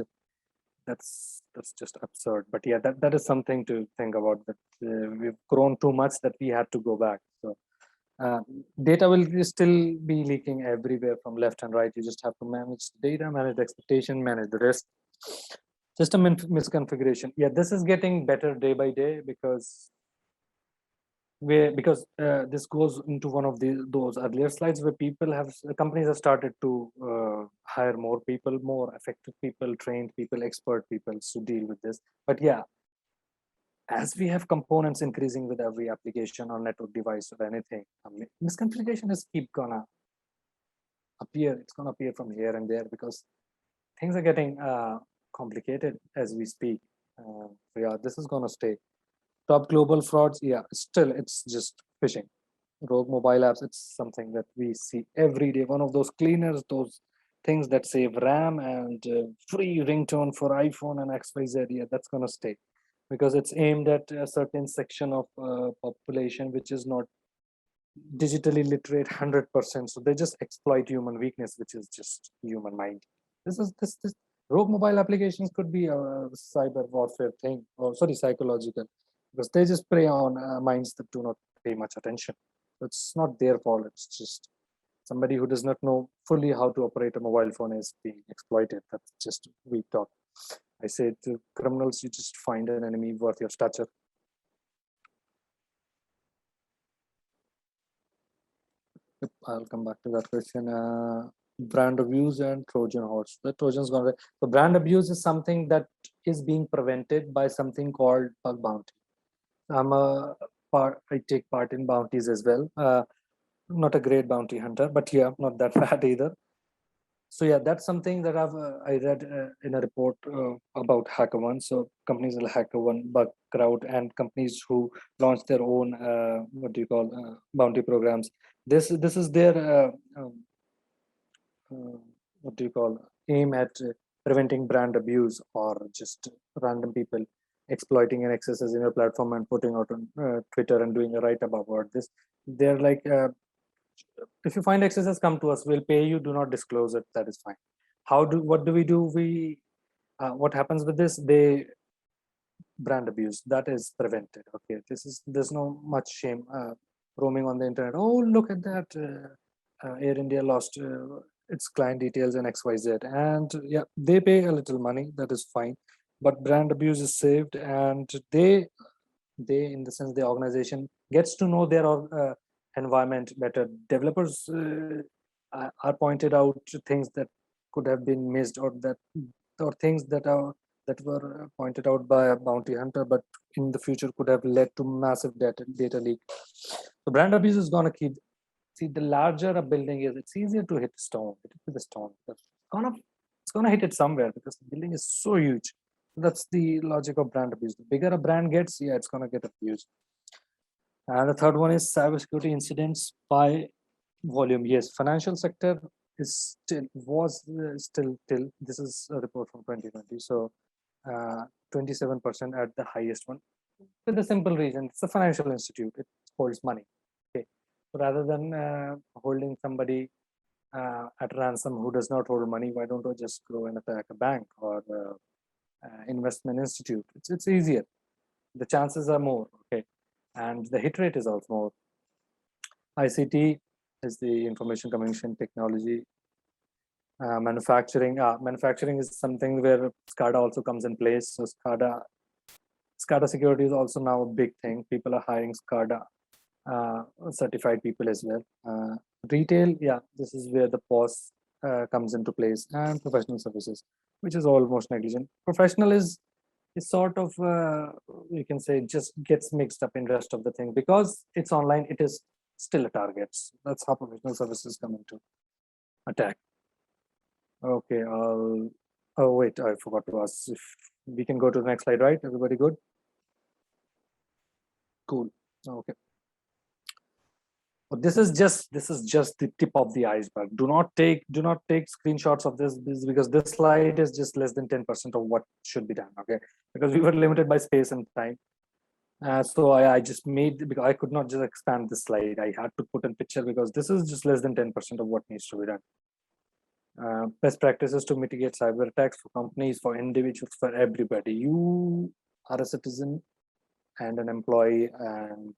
that's just absurd. But yeah, that is something to think about, that we've grown too much that we had to go back. So Data will still be leaking everywhere from left and right. You just have to manage data, manage the expectation, manage the risk. System misconfiguration. Yeah, this is getting better day by day because this goes into one of those earlier slides where companies have started to hire more people, more effective people, trained people, expert people to deal with this. But yeah, as we have components increasing with every application or network device or anything, misconfiguration is keep gonna appear. It's gonna appear from here and there because things are getting complicated as we speak. Yeah, this is gonna stay. Top global frauds, yeah, still it's just phishing. Rogue mobile apps, it's something that we see every day. One of those cleaners, those things that save RAM and free ringtone for iPhone and XYZ, yeah, that's gonna stay because it's aimed at a certain section of population which is not digitally literate 100%. So they just exploit human weakness, which is just human mind. This rogue mobile applications could be a cyber warfare thing, or sorry, psychological, because they just prey on minds that do not pay much attention. It's not their fault. It's just somebody who does not know fully how to operate a mobile phone is being exploited. That's just weak talk. I say to criminals, you just find an enemy worth your stature. I'll come back to that question. Brand abuse and Trojan horse. The Trojan's gonna. The brand abuse is something that is being prevented by something called bug bounty. I take part in bounties as well. Not a great bounty hunter, but yeah, not that bad either. So yeah, that's something that I read in a report about HackerOne. So companies like HackerOne, Bugcrowd, and companies who launch their own bounty programs. This is their aim at preventing brand abuse or just random people exploiting an excesses in your platform and putting out on Twitter and doing a write up about this. They're like, if you find excesses, come to us. We'll pay you. Do not disclose it. That is fine. What do we do? What happens with this? They brand abuse that is prevented. Okay, there's no much shame roaming on the internet. Oh, look at that. Air India lost its client details and XYZ, and yeah, they pay a little money. That is fine, but brand abuse is saved, and they in the sense the organization gets to know their environment better. Developers are pointed out to things that could have been missed or things that were pointed out by a bounty hunter, but in the future could have led to massive data leak. So brand abuse is going to keep. See, the larger a building is, it's easier to hit stone. Hit it with a stone. It's gonna hit it somewhere because the building is so huge. That's the logic of brand abuse. The bigger a brand gets, yeah, it's gonna get abused. And the third one is cybersecurity incidents by volume. Yes, financial sector is still till this is a report from 2020. So 27% at the highest one. For the simple reason, it's a financial institute. It holds money. Okay, so rather than holding somebody at ransom who does not hold money, why don't I just go and attack a bank or investment institute? It's easier. The chances are more. Okay, and the hit rate is also more. ICT is the information communication technology. Manufacturing is something where SCADA also comes in place. So SCADA security is also now a big thing. People are hiring SCADA certified people as well. Retail, yeah, this is where the POS comes into place, and professional services, which is almost negligent. Professional is sort of you can say just gets mixed up in rest of the thing because it's online. It is still a target. That's how professional services come into attack. Okay, oh wait, I forgot to ask if we can go to the next slide, right? Everybody good? Cool. Okay. But this is just the tip of the iceberg. Do not take screenshots of this because this slide is just less than 10% of what should be done. Okay, because we were limited by space and time. So I just made, because I could not just expand this slide. I had to put a picture because this is just less than 10% of what needs to be done. Best practices to mitigate cyber attacks for companies, for individuals, for everybody. You are a citizen and an employee, and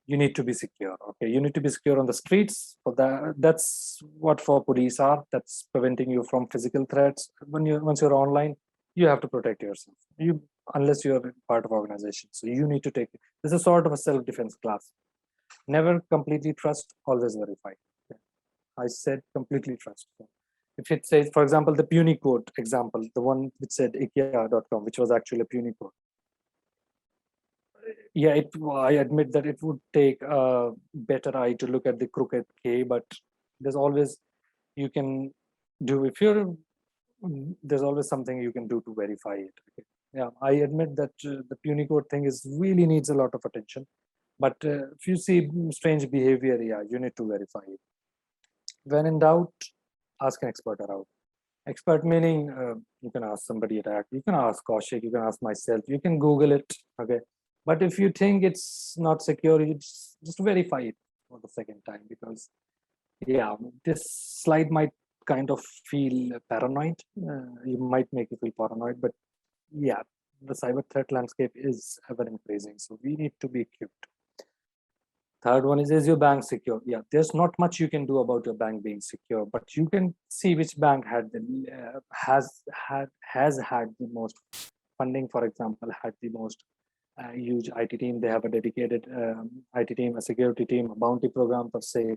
you need to be secure. Okay, you need to be secure on the streets. For that, that's what for police are. That's preventing you from physical threats. Once you're online, you have to protect yourself. Unless you're part of organization, so you need to take it. This is sort of a self-defense class. Never completely trust, always verify. Okay. I said completely trust. So if it says, for example, the Punycode example, the one which said IKEA.com, which was actually a Punycode. Yeah, I admit that it would take a better eye to look at the crooked K, but there's always you can do if you're there's always something you can do to verify it. Okay. Yeah, I admit that the Punycode thing is really needs a lot of attention, but if you see strange behavior, yeah, you need to verify it. When in doubt, ask an expert around. Expert meaning you can ask somebody at ACT, you can ask Kaushik, you can ask myself, you can Google it. Okay. But if you think it's not secure, you just verify it for the second time, because yeah, this slide might kind of feel paranoid. You might make you feel paranoid, but yeah, the cyber threat landscape is ever increasing. So we need to be equipped. Third one is your bank secure? Yeah, there's not much you can do about your bank being secure, but you can see which bank had the has had the most funding. For example, had the most huge IT team. They have a dedicated IT team, a security team, a bounty program per se.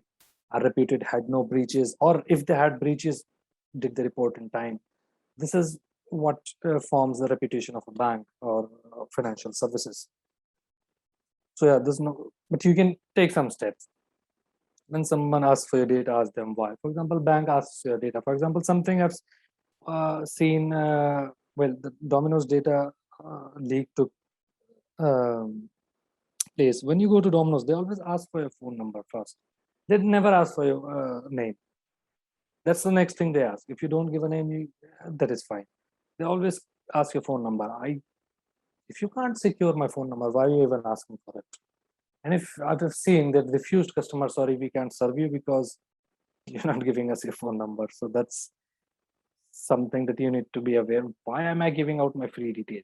Are reputed, had no breaches, or if they had breaches, did they report in time? This is what forms the reputation of a bank or financial services. So yeah, there's no, but you can take some steps. When someone asks for your data, ask them why. For example, bank asks for your data. For example, something I've seen, well, the Domino's data leak took place. When you go to Domino's, they always ask for your phone number first. They never ask for your name. That's the next thing they ask. If you don't give a name, that is fine. They always ask your phone number. If you can't secure my phone number, why are you even asking for it? And if I've seen that refused customer, sorry, we can't serve you because you're not giving us your phone number. So that's something that you need to be aware. Why am I giving out my free details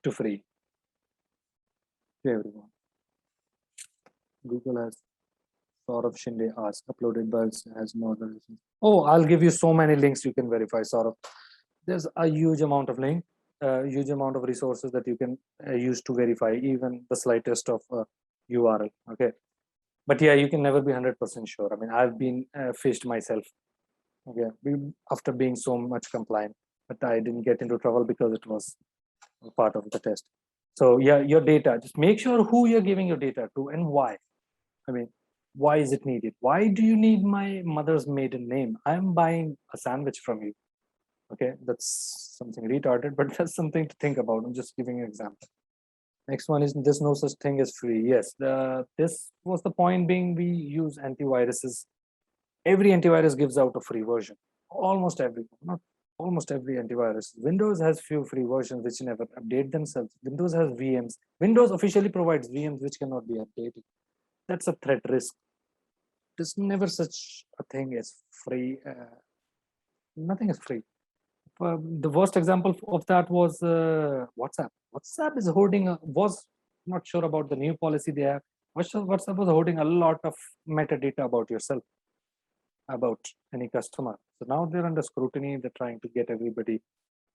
to free to everyone? Google has Saurav Shinde asked, uploaded bugs has no other reasons. Oh, I'll give you so many links you can verify, Saurav. There's a huge amount of link, huge amount of resources that you can use to verify even the slightest of URL. Okay. But yeah, you can never be 100% sure. I mean, I've been fished myself. Okay. After being so much compliant, but I didn't get into trouble because it was part of the test. So yeah, your data, just make sure who you're giving your data to and why. I mean, why is it needed? Why do you need my mother's maiden name? I'm buying a sandwich from you. Okay, that's something retarded, but that's something to think about. I'm just giving an example. Next one is there's no such thing as free. Yes, this was the point being we use antiviruses. Every antivirus gives out a free version. Almost every, not almost every antivirus. Windows has few free versions which never update themselves. Windows has VMs. Windows officially provides VMs which cannot be updated. That's a threat risk. There's never such a thing as free. Nothing is free. The worst example of that was WhatsApp. WhatsApp is holding was not sure about the new policy they have. WhatsApp was holding a lot of metadata about yourself, about any customer. So now they're under scrutiny. They're trying to get everybody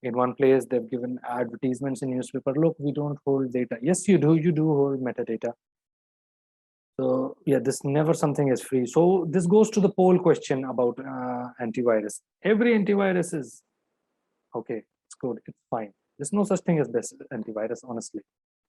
in one place. They've given advertisements in newspaper. Look, we don't hold data. Yes, you do. You do hold metadata. So yeah, this never something is free. So this goes to the poll question about antivirus. Every antivirus is okay, it's good, it's fine. There's no such thing as best antivirus, honestly.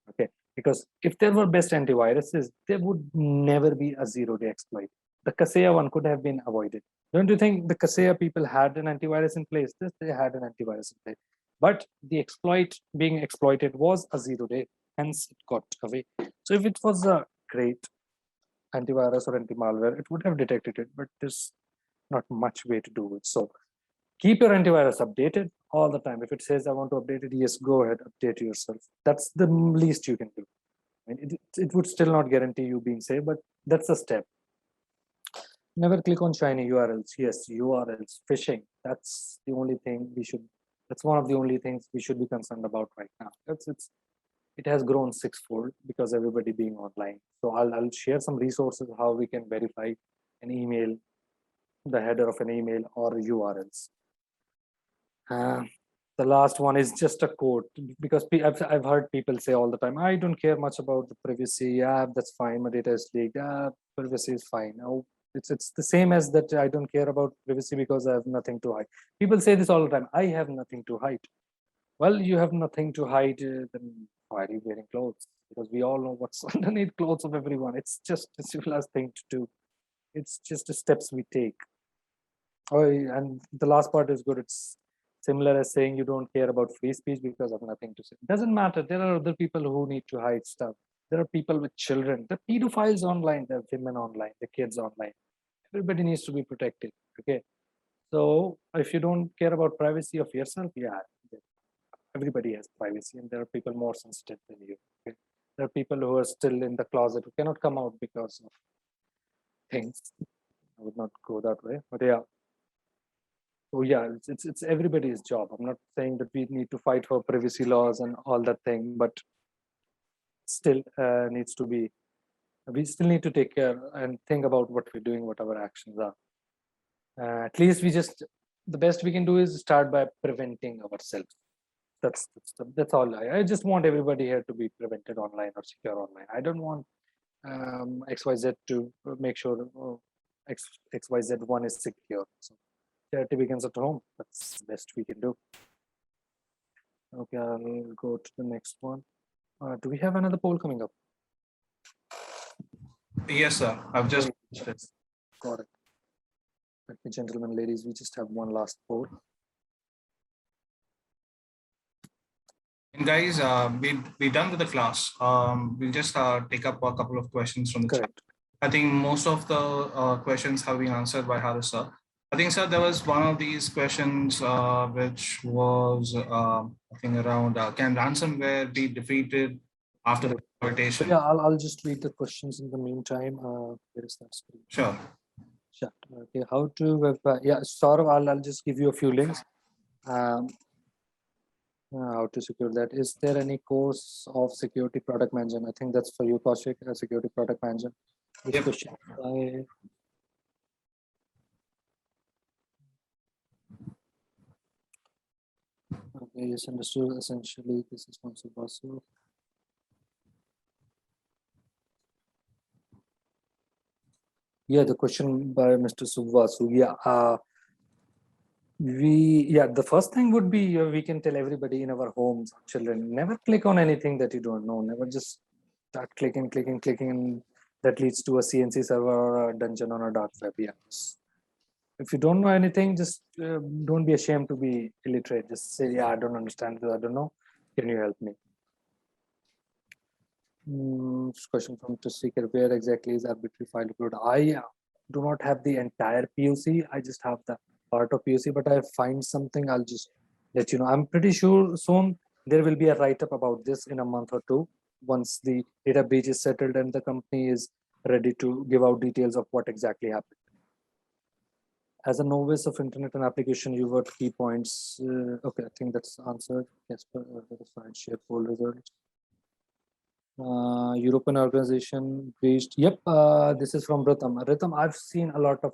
Okay, because if there were best antiviruses, there would never be a zero-day exploit. The Kaseya one could have been avoided. Don't you think the Kaseya people had an antivirus in place? Yes, they had an antivirus in place. But the exploit being exploited was a zero-day, hence it got away. So if it was a great antivirus or anti-malware, it would have detected it, but there's not much way to do it. So keep your antivirus updated all the time. If it says I want to update it, yes, go ahead, update yourself. That's the least you can do. I mean, it would still not guarantee you being safe, but that's a step. Never click on shiny URLs. Yes, URLs, phishing. That's the only thing we should. That's one of the only things we should be concerned about right now. It's it has grown sixfold because everybody being online. So I'll share some resources how we can verify an email, the header of an email or URLs. The last one is just a quote because I've heard people say all the time, I don't care much about the privacy. Yeah, that's fine. My data is leaked. Yeah, privacy is fine. Oh, it's the same as that I don't care about privacy because I have nothing to hide. People say this all the time. I have nothing to hide. Well, you have nothing to hide. Then why are you wearing clothes? Because we all know what's underneath clothes of everyone. It's just a civilized thing to do. It's just the steps we take. Oh, and the last part is good. It's similar as saying you don't care about free speech because of nothing to say. Doesn't matter. There are other people who need to hide stuff. There are people with children. The pedophiles online. There are women online. The kids online. Everybody needs to be protected. Okay. So if you don't care about privacy of yourself, yeah, everybody has privacy, and there are people more sensitive than you. Okay? There are people who are still in the closet who cannot come out because of things. I would not go that way, but yeah. So yeah, it's everybody's job. I'm not saying that we need to fight for privacy laws and all that thing, but still needs to be. We still need to take care and think about what we're doing, what our actions are. At least the best we can do is start by preventing ourselves. That's all. I just want everybody here to be prevented online or secure online. I don't want XYZ to make sure XYZ1 is secure. So charity begins at home. That's the best we can do. Okay, I'll go to the next one. Do we have another poll coming up? Yes, sir. I've just got it. Let me, gentlemen, ladies, we just have one last poll. And guys, we're done with the class. We'll just take up a couple of questions from the chat. I think most of the questions have been answered by Haris, sir. I think, sir, there was one of these questions which was, I think, around can ransomware be defeated after the exploitation? Yeah, I'll just read the questions in the meantime. Where is that screen? Sure. Sure. Okay, how to yeah, Saurav, I'll just give you a few links. How to secure that. Is there any course of security product management? I think that's for you, Kaushik, security product management. This question. Okay, yes, understood. Essentially, this is from Subhasu. Yeah, the question by Mr. Subhasu. Yeah, the first thing would be we can tell everybody in our homes, children, never click on anything that you don't know. Never just start clicking, and that leads to a CNC server or a dungeon on a dark web. Yeah. If you don't know anything, just don't be ashamed to be illiterate. Just say, yeah, I don't understand this, I don't know. Can you help me? Question from Mr. Seeker, where exactly is arbitrary file upload? I do not have the entire POC. I just have the part of POC, but I find something, I'll just let you know. I'm pretty sure soon there will be a write-up about this in a month or two, once the data breach is settled and the company is ready to give out details of what exactly happened. As a novice of internet and application, you were key points. Okay, I think that's answered. Yes, that is fine. Share poll results. European organization breached. Yep, this is from Rhythm. Rhythm, I've seen a lot of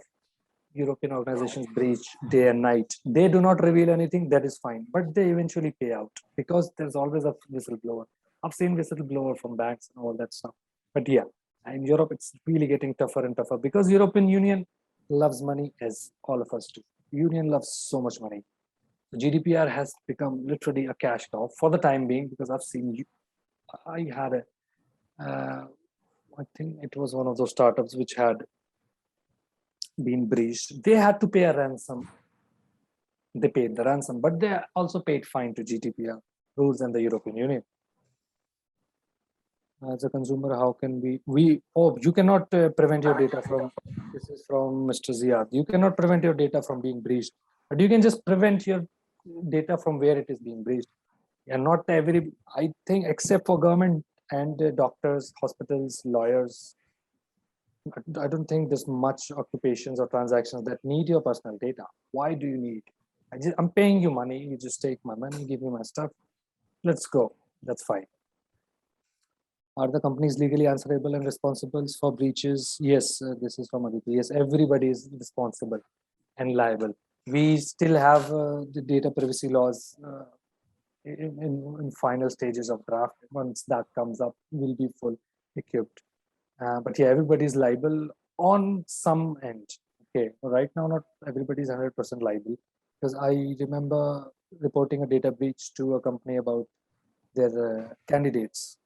European organizations breach day and night. They do not reveal anything, that is fine, but they eventually pay out because there's always a whistleblower. I've seen whistleblower from banks and all that stuff. But yeah, in Europe, it's really getting tougher and tougher because European Union loves money, as all of us do. Union loves so much money. GDPR has become literally a cash cow for the time being because I've seen, I had a, I think it was one of those startups which had been breached. They had to pay a ransom. They paid the ransom, but they also paid fine to GDPR rules and the European Union. As a consumer, how can you cannot prevent your data from, this is from Mr. Ziad. You cannot prevent your data from being breached, but you can just prevent your data from where it is being breached. And not every, I think, except for government and doctors, hospitals, lawyers, I don't think there's much occupations or transactions that need your personal data. Why do you need? I'm paying you money. You just take my money, give me my stuff. Let's go. That's fine. Are the companies legally answerable and responsible for breaches? Yes, this is from Aditi. Yes, everybody is responsible and liable. We still have the data privacy laws in final stages of draft. Once that comes up, we'll be full equipped. But yeah, everybody is liable on some end. Okay, right now not everybody is 100% liable, because I remember reporting a data breach to a company about their candidates.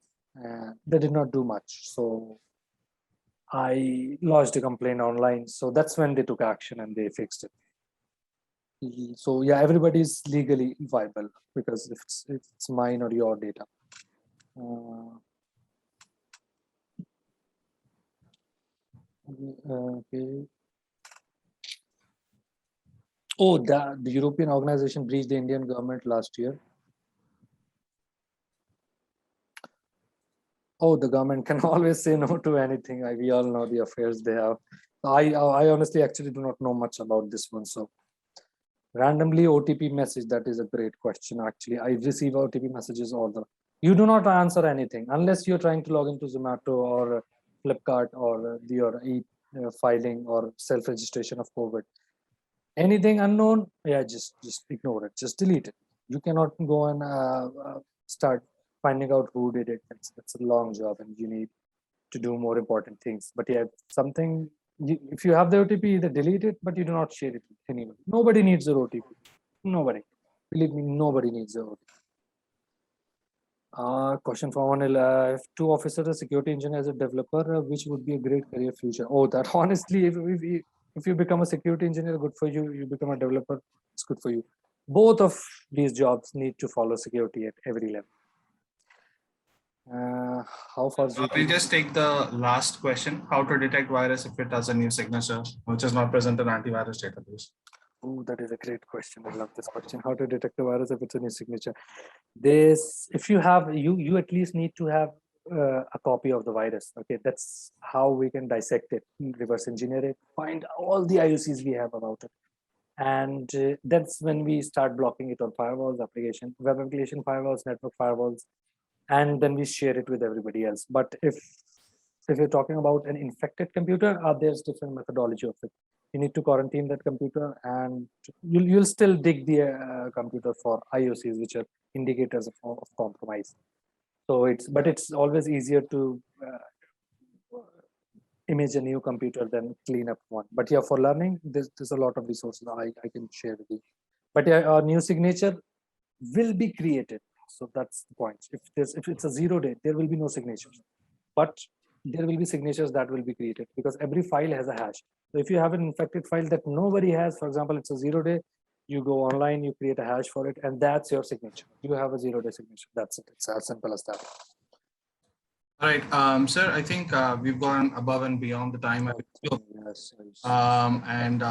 They did not do much, so I lodged a complaint online. So that's when they took action and they fixed it. So yeah, everybody is legally viable, because if it's mine or your data. Okay. Oh, the European organization breached the Indian government last year. Oh, the government can always say no to anything. We all know the affairs they have. I honestly actually do not know much about this one. So randomly OTP message, that is a great question. Actually, I receive OTP messages all the. You do not answer anything unless you're trying to log into Zomato or Flipkart or your filing or self-registration of COVID. Anything unknown, yeah, just ignore it, just delete it. You cannot go and start finding out who did it. It's a long job and you need to do more important things. But yeah, something, if you have the OTP, either delete it, but you do not share it with anyone. Nobody needs your OTP. Nobody. Believe me, nobody needs your OTP. Question from Anil. If two officers, a security engineer as a developer, which would be a great career future? Oh, that honestly, if you become a security engineer, good for you. You become a developer, it's good for you. Both of these jobs need to follow security at every level. How far? We'll just take the last question: how to detect virus if it has a new signature which is not present in antivirus database? Oh, that is a great question. I love this question. How to detect a virus if it's a new signature? This, if you have, you at least need to have a copy of the virus. Okay, that's how we can dissect it, reverse engineer it, find all the IOCs we have about it, and that's when we start blocking it on firewalls, web application firewalls, network firewalls, and then we share it with everybody else. But if you're talking about an infected computer, there's different methodology of it. You need to quarantine that computer, and you'll still dig the computer for IOCs, which are indicators of compromise. So it's always easier to image a new computer than clean up one. But yeah, for learning, there's a lot of resources I can share with you. But yeah, a new signature will be created. So that's the point. If it's a 0 day, there will be no signatures. But there will be signatures that will be created, because every file has a hash. So if you have an infected file that nobody has, for example, it's a 0 day, you go online, you create a hash for it, and that's your signature. You have a 0 day signature. That's it. It's as simple as that. All right, sir, I think we've gone above and beyond the time. Yes. And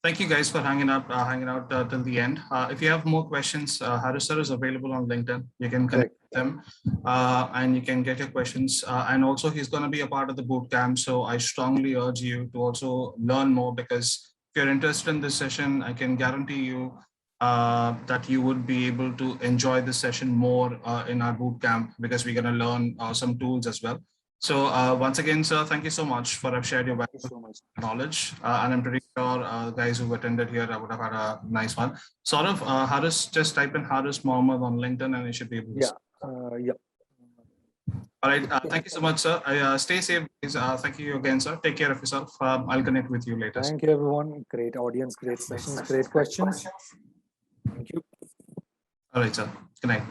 thank you guys for hanging out till the end. If you have more questions, Haris sir is available on LinkedIn. You can connect with him and you can get your questions. And also he's going to be a part of the boot camp. So I strongly urge you to also learn more, because if you're interested in this session, I can guarantee you that you would be able to enjoy this session more in our boot camp, because we're going to learn some tools as well. So once again, sir, thank you so much for sharing your knowledge. And I'm pretty sure guys who attended here would have had a nice one. Sort of, Haris, just type in Haris Mohammed on LinkedIn and you should be able to. Yeah. All right. Thank you so much, sir. Stay safe, guys. Thank you again, sir. Take care of yourself. I'll connect with you later. Thank you, everyone. Great audience, great sessions, great questions. Thank you. All right, sir. Good night.